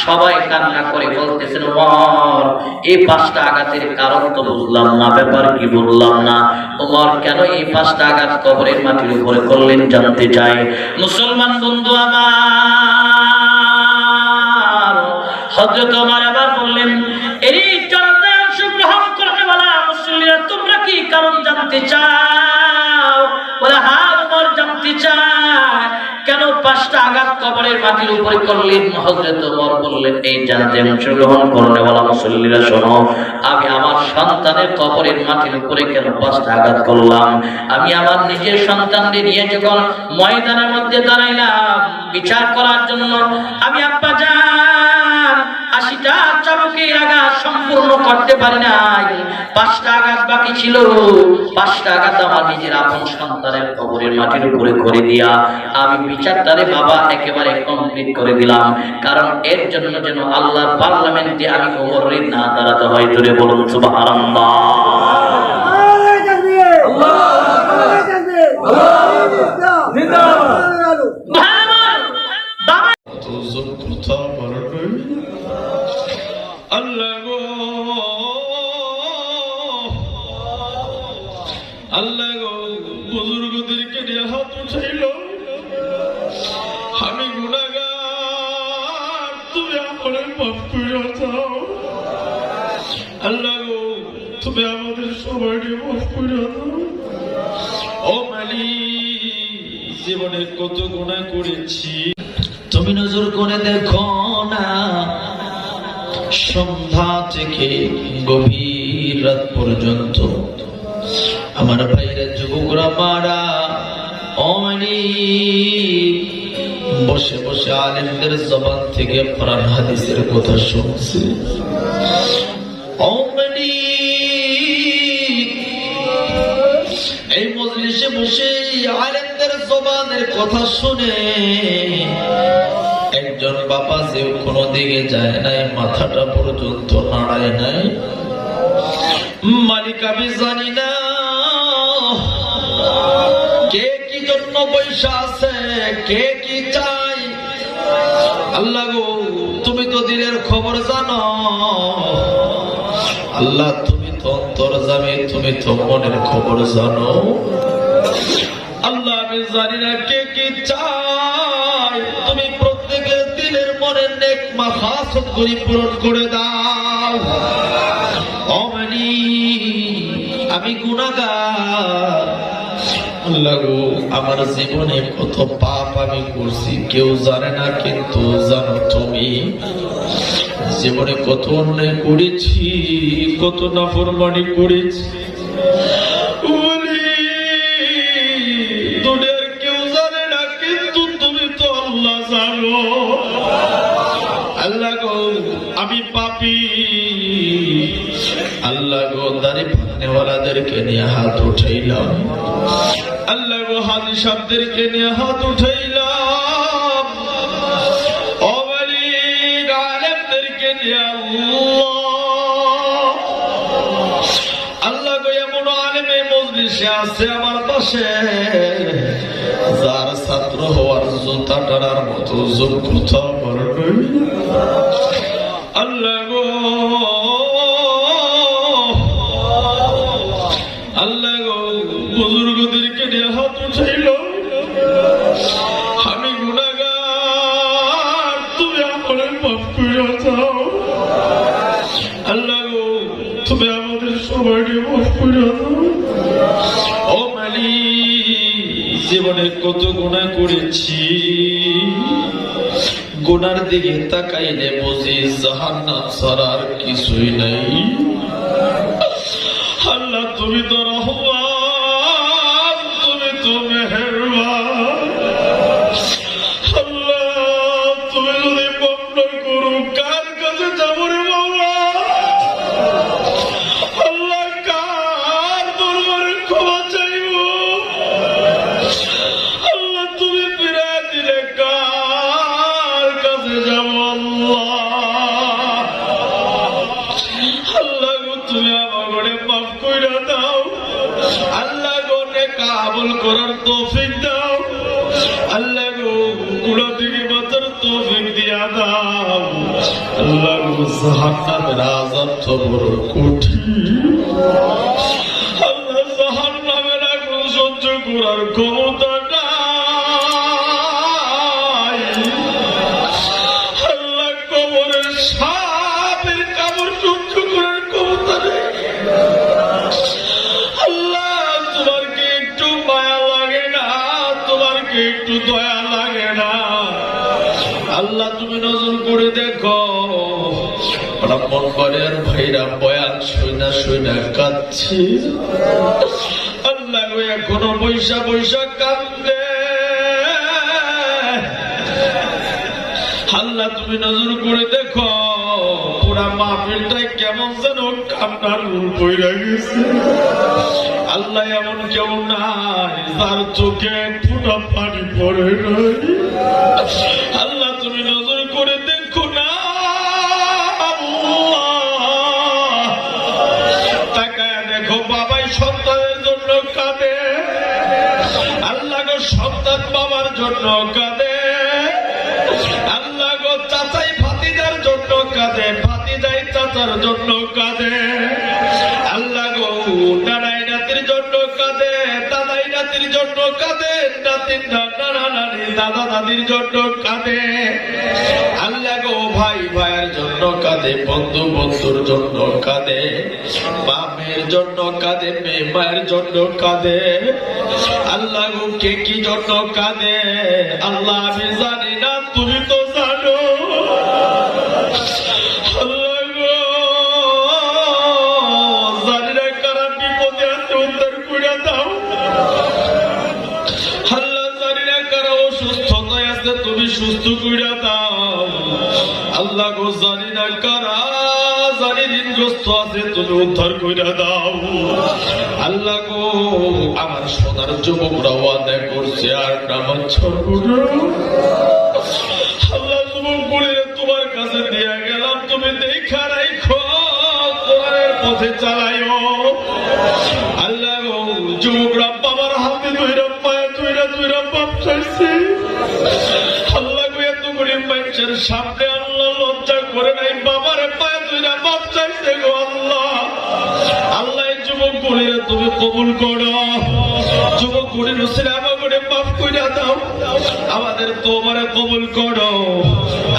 S5: সবাই কান্না করে বলতেছেন, ওমর এই পাঁচটা আঘাতের কারণ তো বুঝলাম না, ব্যাপার কি বললাম না। ওমর কেন এই পাঁচটা আঘাত কবরের মাটির উপরে করলেন জানতে চাই। মুসলমান বন্ধু আমার, হযরত ওমর আবার বললেন, এই জানাজায় অংশগ্রহণ করতে বলা মুসল্লিরা তোমরা কি কারণ জানতে চাও? বলে হ্যাঁ ওমর জানতে চায়, কেন পাঁচটা আঘাত কবরের মাটির উপরে করলেন? হযরত ওমর বললেন, এই জানাজায় অংশগ্রহণ করতে বলা মুসল্লিরা শোনো, আমি আমার সন্তানের কবরের মাটির উপরে কেন পাঁচটা আঘাত করলাম? আমি আমার নিজের সন্তানদের নিয়ে যখন ময়দানের মধ্যে দাঁড়াইলাম বিচার করার জন্য, আমি আব্বা জান 80টা চাবুকের আঘাত সম্পূর্ণ করতে পারি নাই, 5টা আঘাত বাকি ছিল। 5টা আঘাত আমার নিজের আপন সন্তানের কবরের মাটির উপরে করে দিয়া আমি বিচারটারে বাবা একেবারে কমপ্লিট করে দিলাম, কারণ এর জন্য যেন আল্লাহর পার্লামেন্টে আমি ওমরের না দাঁড়াতে হয়। জোরে বলুন সুবহানাল্লাহ।
S2: আল্লাহ গো, আল্লাহ গো, বুজুর্গদেরকে নিয়ে হাত উঠাইল। আমি গুনাহগার, মাফ করে দাও। আল্লাহ গো, তুমি আমাদের সবাইকে মাফ করে দাও। ও মালিক, জীবনে কত গুনাহ করেছি, তুমি নজর করে দেখো না। সন্ধ্যা থেকে গভীর রাত পর্যন্ত আমার ভাইরা, যুবকরা, মারা বসে বসে আলেমদের জবান থেকে কোরআন হাদিসের কথা শুনছে। এই মজলিসে বসে আলেমদের জবানের কথা শুনে একজন বাবা যে কোনো দিকে যায় নাই, মাথাটা পর্যন্ত নাড়ায় নাই। মালিক, আমি জানি না কে কি জন্য পয়সা আছে, কে কি চাই। আল্লাহ গো, তুমি তো দিলের খবর জানো। আল্লাহ, তুমি তো অন্তর্যামী, তুমি তো মনের খবর জানো। আল্লাহ, আমি জানি না কে কি চাই, তুমি প্রত্যেকের দিলের মনের নেক মাখাসত গুলি পূরণ করে দাও। আমি গুনাহগার। আল্লাহ গো, আমার জীবনে কত পাপ আমি করছি কেউ জানে না, কিন্তু জানো তুমি। জীবনে কত অন্যায় করেছি, কত নাফরমানি করেছি, দুনিয়ার কেউ জানে না, কিন্তু তুমি তো আল্লাহ জানো। আল্লাহ গো, আমি পাপী। আল্লাহ গো, দাড়ি পাকনেওয়ালাদেরকে নিয়ে হাত উঠাইলাম। আল্লাহ গো, হাজি সাহেবদেরকে নিয়ে হাত উঠাইলাম। অমালিক আলেমদেরকে নিয়ে আল্লাহ গো, এমন আলেমে মজলিসে আছে আমার পাশে, যার ছাত্র হওয়ার জুতা টানার মতো যোগ্যতা আমার নেই। আল্লাহ গো, আল্লাহ গো, বুজুর্গদেরকে নিয়ে হাত উঠাইল। আমি গুনাহগার, তুমি আমাদের মাফ করে দাও। আল্লাহ গো, তুমি আমাদের সবাইকে মাফ করে দাও। ও মালিক, জীবনে কত গুনাহ করেছি, গুনার দিকে তাকাইলে বুঝি জাহান্নাম ছাড়া আর কিছুই নাই। আল্লাহ, তুমি তো রহমান, তুমি তো মেহেরবান। আল্লাহ, তুমি যদি বন্ধ করো, কার কাছে যাবো রে বাবা? আল্লাহ, কার দরবারে ক্ষমা চাইব? আল্লাহ, তুমি ফিরা দিলে কার কাছে যাবো? আল্লাহ গো, তুমি আমার মাফ কইরা দাও। আল্লাহ গো, নেকা আমল করার তৌফিক দাও। আল্লাহ গো, গুনাহ থেকে বাঁচার তৌফিক দিয়া দাও। আল্লাহ গো, জাহান্নামের আযাব তো বড় কঠিন। আল্লাহ, জাহান্নামের আগুন সহ্য করার ক্ষমতা নাই। আল্লাহ, কবরের সাপের কামড় সহ্য করার ক্ষমতা নেই। আল্লাহ, তোমার কি একটু মায়া লাগে না? তোমার কি একটু দয়া লাগে না? আল্লাহ, তুমি নজর করে দেখো, ব্রাহ্মণ বাড়ির ভাইরা বয়ান শুইনা শুইনা কাঁদছে। আল্লাহ গো, এখনো বৈশা বৈশা কাঁদবে। আল্লাহ, তুমি নজর করে দেখো, পুরা মাহফিলটাই কেমন যেন কান্নার রূপ হয়ে গেছে। আল্লাহ, এমন কেউ নাই যার চোখে ফুটা পানি পড়ে নাই। আল্লাহ, তুমি নজর করে দেখো না। তাকায় দেখো, বাবাই সন্তানের জন্য কাঁদে। আল্লাহ গো, সন্তান বাবার জন্য কাঁদে। আল্লাহ গো, চাচাই ভাতিজার জন্য কাঁদে, ভাতিজাই চাচার জন্য কাঁদে। আল্লাহ গো, নানাই নাতির জন্য কাঁদে, দাদাই নাতির জন্য কাঁদে, নাতি নানা নানি দাদা দাদির জন্য কাঁদে। আল্লাহ গো ভাই ভাইয়ের জন্য কাঁদে, বন্ধু বন্ধুর জন্য কাঁদে, বাপের জন্য কাঁদে, মেয়ে মায়ের জন্য কাঁদে। আল্লাহ গো কে কি জন্য কাঁদে আল্লাহ আমি জানি না, তুমি তো জানো। আল্লাহ গো জানি না কারা বিপদে আছে, উদ্ধার করে দাও। আল্লাহ জানি না কারা অসুস্থতায় আছে, তুমি সুস্থ করে দাও। আল্লাহ গো জানি না কারা জানি ঋণগ্রস্ত আছে, তুমি উদ্ধার করে দাও। আল্লাহ গো আমার সোনার যুবকরা ওয়াদা করছে আর আমার ছোট আল্লাহ যুবক বলে তোমার কাছে দিয়ে গেলাম, তুমি দেখা রাখো, তোমার পথে চালাইও। আল্লাহ গো যুবকরা বাবার হাতে ধইরা পায়ে ধইরা বাপ চাইছে। আল্লাহ গো এত গরিব মানুষের সামনে আল্লাহ লজ্জা করে নাই, বাবার পায়ে ধইরা বাপ চাইছে গো আল্লাহ। আল্লাহ যুবক বলে তুমি কবুল করো, যুবক বলে রসিল আমাকে মাফ করে দাও, আমাদের তোমার কবুল করো।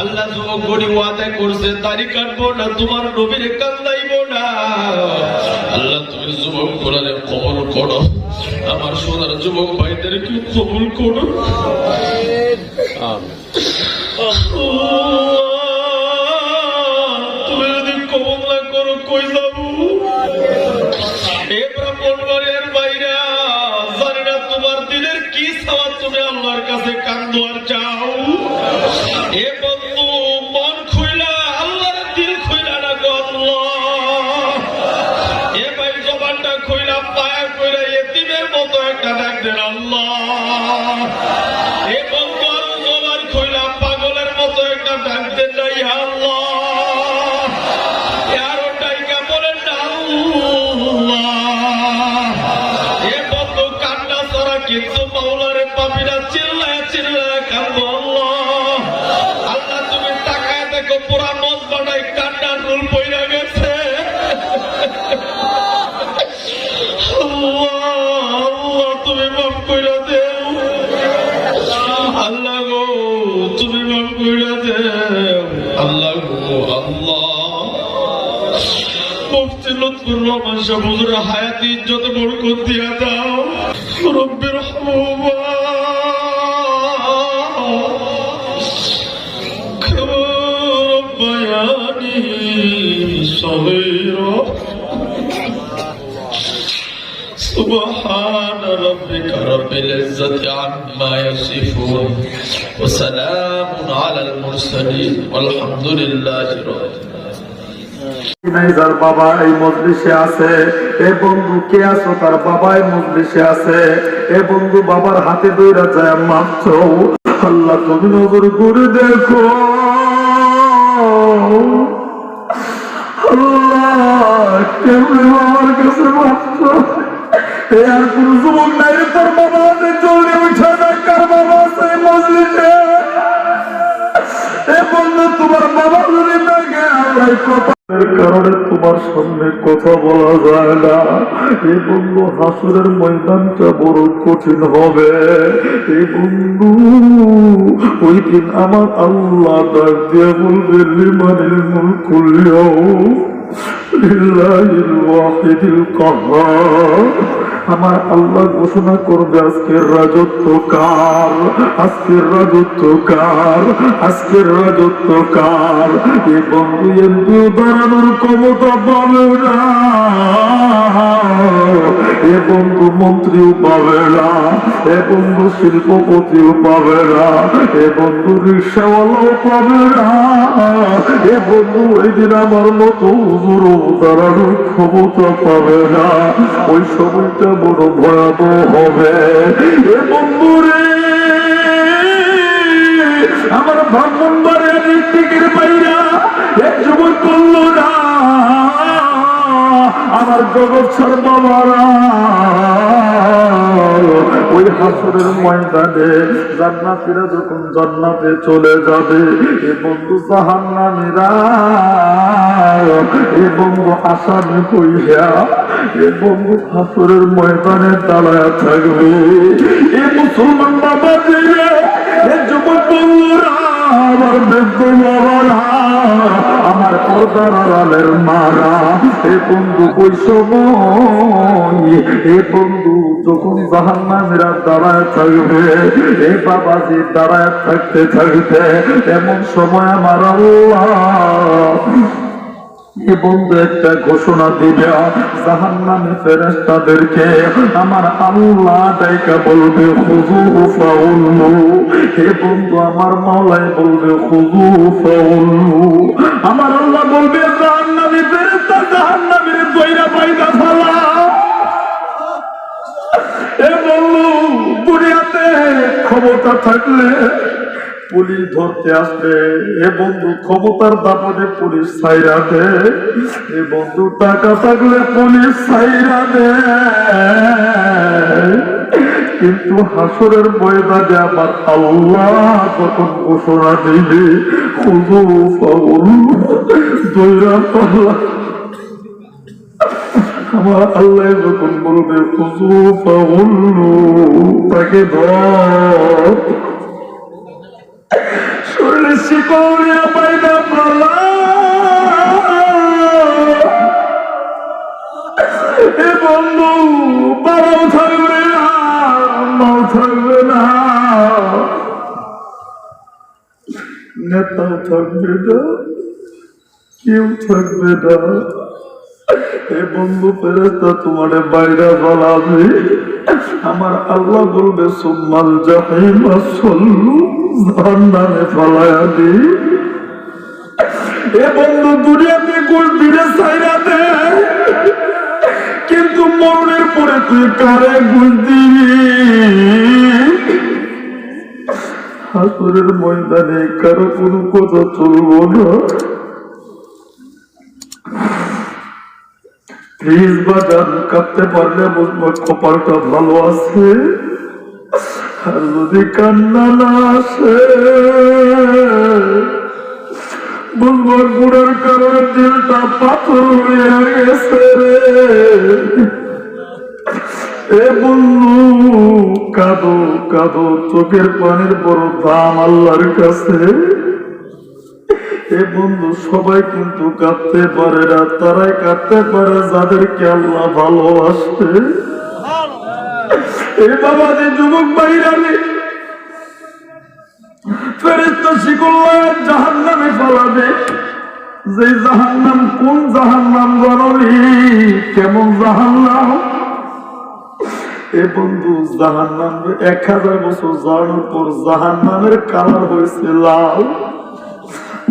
S2: আল্লাহ যুবক বলে ওয়াদা করছে দাড়ি কাটবো না, তোমার নবীরে কান্দাইব না। আল্লাহ তুমি যুবক বলে কবুল করো, আমার সোনার যুবক ভাইদেরকে কবুল করো। তুমি যদি কবুল না করো কই যাবো? তোমার দিলের কি চাওয়া, তুমি আল্লাহর কাছে কান্দো আর চাও। এ বন্ধু মন খুইলা আল্লাহর দিল খুইলা না গো আল্লাহ। এ ভাই জবানটা খুইলা পায়া কইরা এতিমের মতো একটা ডাক দেন আল্লাহ। এ বন্ধু আর জবান খুইলা পাগলের মতো একটা ডাক দেন না ইয়া আল্লাহ। আরো ডাইকা বলেন না আল্লাহ। এ বন্ধু কান্না ছাড়া কিন্তু মাওলারে পাপিরা চিল্লায় চিল্লায় কান্দো আল্লাহ। আল্লাহ তুমি তাকায় দেখো পুরা মন বানাই কান্নার রুল পইরা গেছে। আল্লাহ তুমি মাফ কইরা দেও, আল্লাহ গো তুমি মাফ কইরা দেও, আল্লাহ গো আল্লাহ। মুফতি লুৎফুর রহমান সাহেব হুজুরের হায়াতে ইজ্জত বরকত দিয়া দাও। রব্বির রহমা কামা রব্বায়ানি সগীরা। سبحان ربك رب العزة عما يصفون وسلام على المرسلين والحمد لله رب العالمين।
S1: যার বাবা এই মজলিসে আছে, এ বন্ধু কে আছো তার বাবা এই মজলিসে আছে, এ বন্ধু বাবার হাতে দইরা যায় মাত্র। আল্লাহ তুমি নজর করে দেখো আল্লাহ, কেমন আমার কাছে মাত্র আর কোন যুবক নাই রে, তোর বাবা আছে জলদি উঠে দেখ কার বাবা আছে এই মজলিসে। এ বন্ধু তোমার বাবা যদি থাকে আমরা কারণে তোমার সামনে কথা বলা যায় না। এই বন্ধু হাসরের ময়দানটা বড় কঠিন হবে। এই বন্ধু ওই দিন আমার আল্লাহ ডাক দিয়ে বলবে লিমানিল মুলকুল ইয়াউম লিল্লাহিল ওয়াহিদিল কাহ্হার। আমার আল্লাহ ঘোষণা করবে আজকের রাজত্ব কার, আজকের রাজত্ব কার, আজকের রাজত্ব কার। এ বন্ধু এমপি দাঁড়ানোর ক্ষমতা পাবে না, এ বন্ধু মন্ত্রীও পাবে না, এ বন্ধু শিল্পপতিও পাবে না, এ বন্ধু রিক্সাওয়ালাও পাবে না। এ বন্ধু ওই দিন আমার মতো হুজুরও দাঁড়ানোর ক্ষমতা পাবে না। ওই সময়টা বড় ভয়াবহ হবে। এ বন্ধু রে আমার ব্রাহ্মণবাড়ে টিকির পাইরা এক যুবক করল না, আমার জগৎ ছাড় বাবারা ওই হাসরের ময়দানে জান্নাতীরা যখন জান্নাতে চলে যাবে, এ বন্ধু জাহান্নামীরা এ বন্ধু আসামি হইয়া এ বন্ধু হাসরের ময়দানে দাঁড়ায় থাকবে। এ মুসলমান বাবা দিলে যুবক বন্ধুরা, আমার বৃদ্ধ বাবারা, আমার পর্দার আড়ালের মারা, এ বন্ধু ওই সময়, এ বন্ধু যখন জাহান্নামীরা দাঁড়ায় থাকবে, এ বাবাজি দাঁড়ায় থাকতে থাকতে এমন সময় আমার আল্লাহ এ বন্ধু একটা ঘোষণা দিবে জাহান্নামী ফেরেশতাদেরকে, আমার আল্লাহ ডাইকা বলবে খুযুহু ফাউল্লু, হে বন্ধু আমার মাওলাই বলবে খুযুহু ফাউল্লু, আমার আল্লাহ বলবে জাহান্নামী ফেরেশতা জাহান্নামীর দইরা বাইদা ফালা। এ বন্ধু দুনিয়াতে ক্ষমতা থাকলে পুলিশ ধরতে আসবে, এ বন্ধু ক্ষমতার দাপটে পুলিশ ছাইরা দে, এ বন্ধু টাকা থাকলে পুলিশ ছাইরা দে, কিন্তু হাসরের ময়দানে আমার আল্লাহ যখন ঘোষণা দিবে খুযুহু ফাউল্লু, দইরা পালা, আমার আল্লাহ যখন বলবে খুযুহু ফাউল্লু, তাকে ধর, শরীরে শিকড়িয়া পায়না পালা, এ বন্ধু বাবাও থাকবে না, মাও থাকবে না, নেতাও থাকবে না, কেউ থাকবে না, এ বন্ধু ফেরেশতা তোমারে বাইরে ফলাবে, আমার আল্লাহ বলবে সুম্মাল জাহিমা সল্লু, জাহান্নামে ফলায়া দি। এ বন্ধু দুনিয়াতে ঘুষ দিলে ছাইরা দে, কিন্তু মরণের পরে তুই কারে ঘুষ দিবি? হাসরের ময়দানে কারো কোনো কথা চলবো না। প্লিজ বাজান, কাঁদতে পারলে বুঝবো কপালটা ভালো আছে, আর যদি কান্না না আসে বুঝবো গুড়ার কারণে দিলটা পাথর হয়ে গেছে রে। এ বন্ধু কাঁদো কাঁদো, চোখের পানির বড় দাম আল্লাহর কাছে। এ বন্ধু সবাই কিন্তু কাঁদতে পারে না, তারাই কাঁদতে পারে যাদেরকে আল্লাহ ভালোবাসে। এ বাবা যে যুবক বাইরানি ফেরেশতা শিকল জাহান্নামে ফেলাবে, যে জাহান্নাম কোন জাহান্নাম জানি, কেমন জাহান্নাম? এ বন্ধু জাহান্নাম 1000 বছর যাওয়ার পর জাহান্নামের কালার হয়েছে লাল,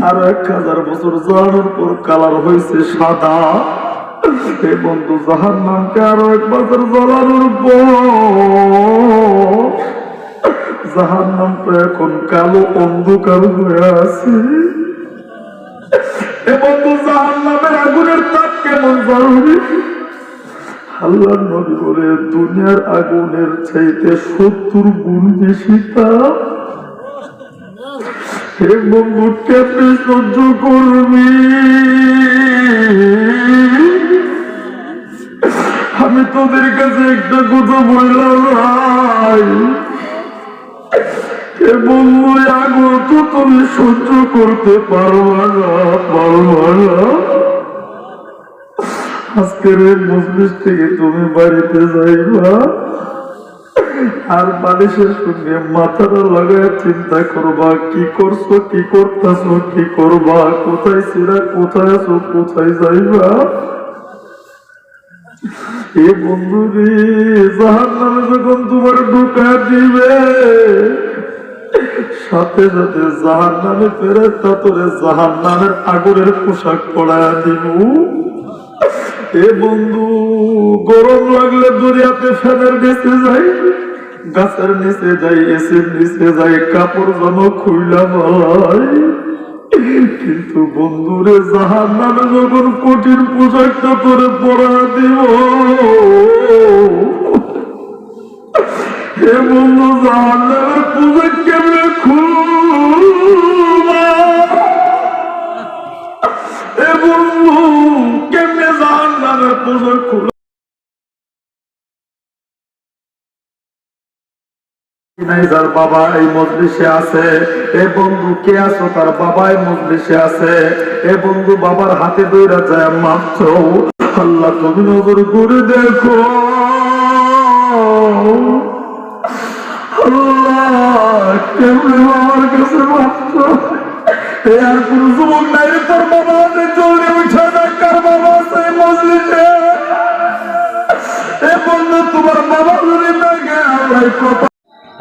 S1: আর 1000 বছর যাওয়ার পর কালার হয়েছে সাদা। এই বন্ধু জাহান্নামকে আরো 1 বছর জ্বালানোর পর জাহান্নামটা এখন কালো অন্ধকার হয়ে আছে। এ বন্ধু জাহান্নামের আগুনের তাপ কেমন জ্বলবে? আল্লাহর নবী বলে দুনিয়ার আগুনের চাইতে 70 গুণ বেশি তাপ। হে বন্ধু কেমনে সহ্য করবি? আমি তোদের কাছে একটা কথা বললাম ভাই, হে বন্ধু আগুন তো তুমি সহ্য করতে পারবা না, পারবা না। আজকের এই মজলিস থেকে তুমি বাড়িতে যাইবা, আর বালিশের সঙ্গে মাথাটা লাগায় চিন্তা করবা কি করছো, কি করতেছো, কি করবা, কোথায় ছিলা, কোথায় আছো, কোথায় যাইবা। এ বন্ধু রে, জাহান্নামে যখন তোমার ঢুকা দিবে, সাথে সাথে জাহান্নামে ফেরেশতা তোরে জাহান্নামের আগুনের পোশাক পরায়া দিব। এ বন্ধু গরম লাগলে দুনিয়াতে ফ্যানের নিচে যাই, গাছের নিচে যাই, এসির নিচে যাই, কাপড় যেন খুইলা বলাই, কিন্তু বন্ধুরে জাহান্নামে যখন কঠিন পোশাকটা করে পরা দিব, হে বন্ধু জাহান্নামের পোশাক কেমনে খুলবা? হে বন্ধু কেমনে জাহান্নামের পোশাক খুলবা? নাই যার বাবা এই মজলিসে আছে, এ বন্ধু কে আছো তার বাবা এই মজলিসে আছে, এ বন্ধু বাবার হাতে দইরা যায় মাত্র আল্লাহ তুমি নজর করে দেখো আল্লাহ কেমনে বাবার কাছে মাত্র এ আর কোন যুবক নাই রে তোর বাবা আছে চলে উঠে দেখ কার বাবা আছে এই মজলিসে, এ বন্ধু তোমার বাবা যদি দেখে আল্লাহ কত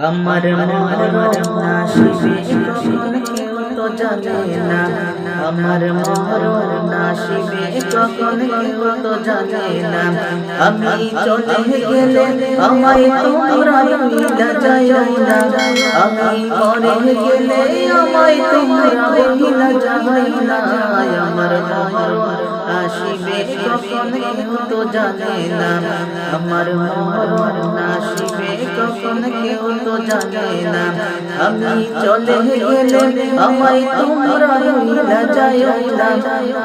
S6: আমার মরণ নাসিবে কখন কেউ তো জানে না, আমার মরণ নাসিবে কখন কেউ তো জানে না, আমি চলে গেলে আমায় তোমরা ভুলে যাও না, আমি মরে গেলে আমায় তোমরা ভুলে যাও না, আমার মরণ নাসিবে কখন কেউ তো জানে না, আমার মরণ নাসিবে কখন কেউ তো জানে না, আমি চলে গেলে আমায় তোমরা ভুলে যাও না,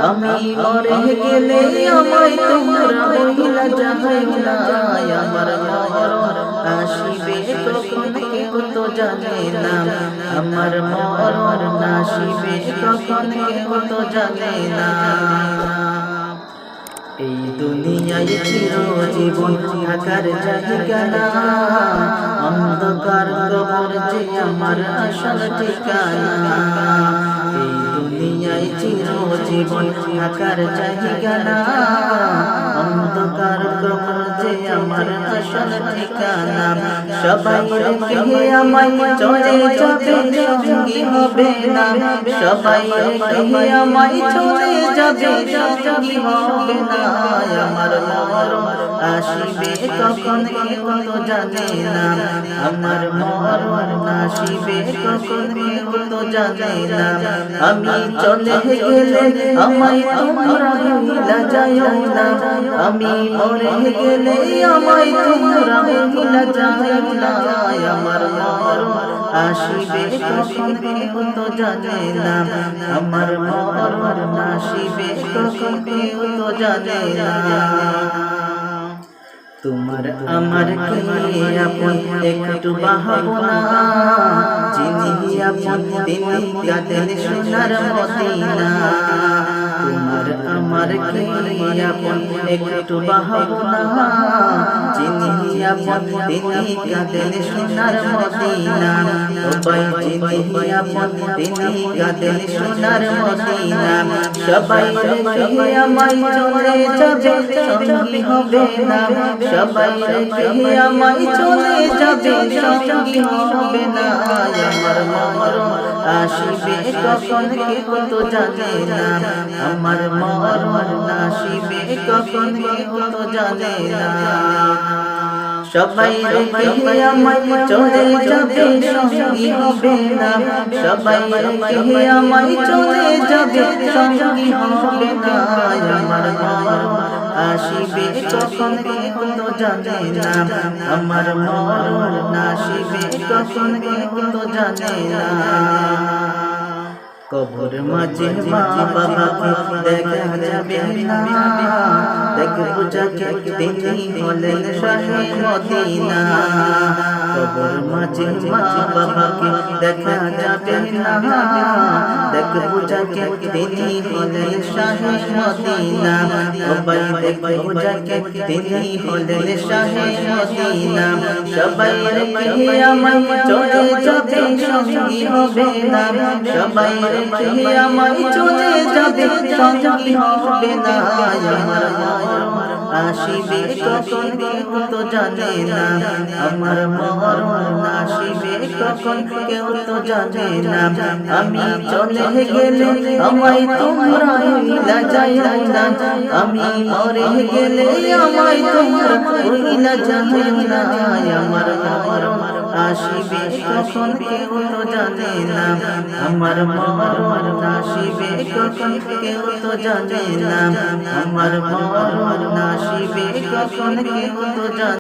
S6: আমি মরে গেলে আমায় তোমরা ভুলে যাও না, আমার মরণ নাসিবে কখন কেউ তো জানে না, আমার মরণ নাসিবে কখন কেউ তো জানে না। এই দুনিয়ায় চিরজীবন থাকার জায়গা না, অন্ধকার কবর যে আমার আসল ঠিকানা, এই দুনিয়ায় চিরজীবন থাকার জায়গা না, অন্ধকার কবর যে আমার আসল ঠিকানা, সবাই রেখে আমায় চলে যাবে সঙ্গী হবে না, সবাই রেখে আমায় চলে যাবে সঙ্গী হবে না, আমার মরণ আসিবে কখন কেউ তো জানে না, আমার মরণ আসিবে কখন কেউ তো জানে না, আমি চলে গেলে আমায় তোমরা ভুলে যাও না, আমি মরে গেলে আমায় তোমরা ভুলে যাও না, আমার মরণ আসিবে কখন কেউ তো জানে না, আমার মরণ আসিবে কখন কেউ তো জানে না। তোমার আমার কে আপন একটু ভাবনা, যিনি আপন তিনি কাঁদেন সোনার মদিনা, তোমার আমার কে আপন একটু ভাবনা, যিনি আপন তিনি কাঁদেন সোনার মদিনা, সবাই যিনি আপন তিনি কাঁদেন সোনার মদিনা, সবাই রেখে আমায় চলে যাবে সঙ্গী হবে না, সবাই রেখে আমায় চলে যাবে সঙ্গী হবে না, আমার মরণ আসিবে কখন কেউ তো জানে না, আমার মরণ আসিবে কখন কেউ তো জানে না, সবাই রেখে আমায় চলে যাবে সঙ্গী হবে না, সবাই রেখে আমায় চলে যাবে সঙ্গী হবে না, আমার মরণ আসিবে কখন কেউ তো জানে না, আমার মরণ আসিবে কখন কেউ তো জানে না। কবর মাঝে মা বাবাকে দেখা যাবে না, দেখবো যাকে তিনি হলেন শাহে মদিনা, কবর মাঝে মা বাবাকে দেখা যাবে না, দেখবো যাকে তিনি হলেন শাহে মদিনা, সবাই দেখবো যাকে তিনি হলেন শাহে মদিনা, সবাই রেখে আমায় চলে যাবে সঙ্গী হবে না, সবাই রেখে আমায় চলে যাবে সঙ্গী হবে না, আমার মরণ আসিবে কখন কেউ তো জানে না, আমার মরণ আসিবে কখন কেউ তো জানে না, আমি চলে গেলে আমায় তোমরা ভুলে যাও না, আমি মরে গেলে আমায় তোমরা ভুলে যাও না, আমার মরণ আসিবে কখন কেউ তো জানে না, আমার মরণ আসিবে কখন কেউ তো জানে না, আমার মরণ আসিবে কখন কেউ তো জানে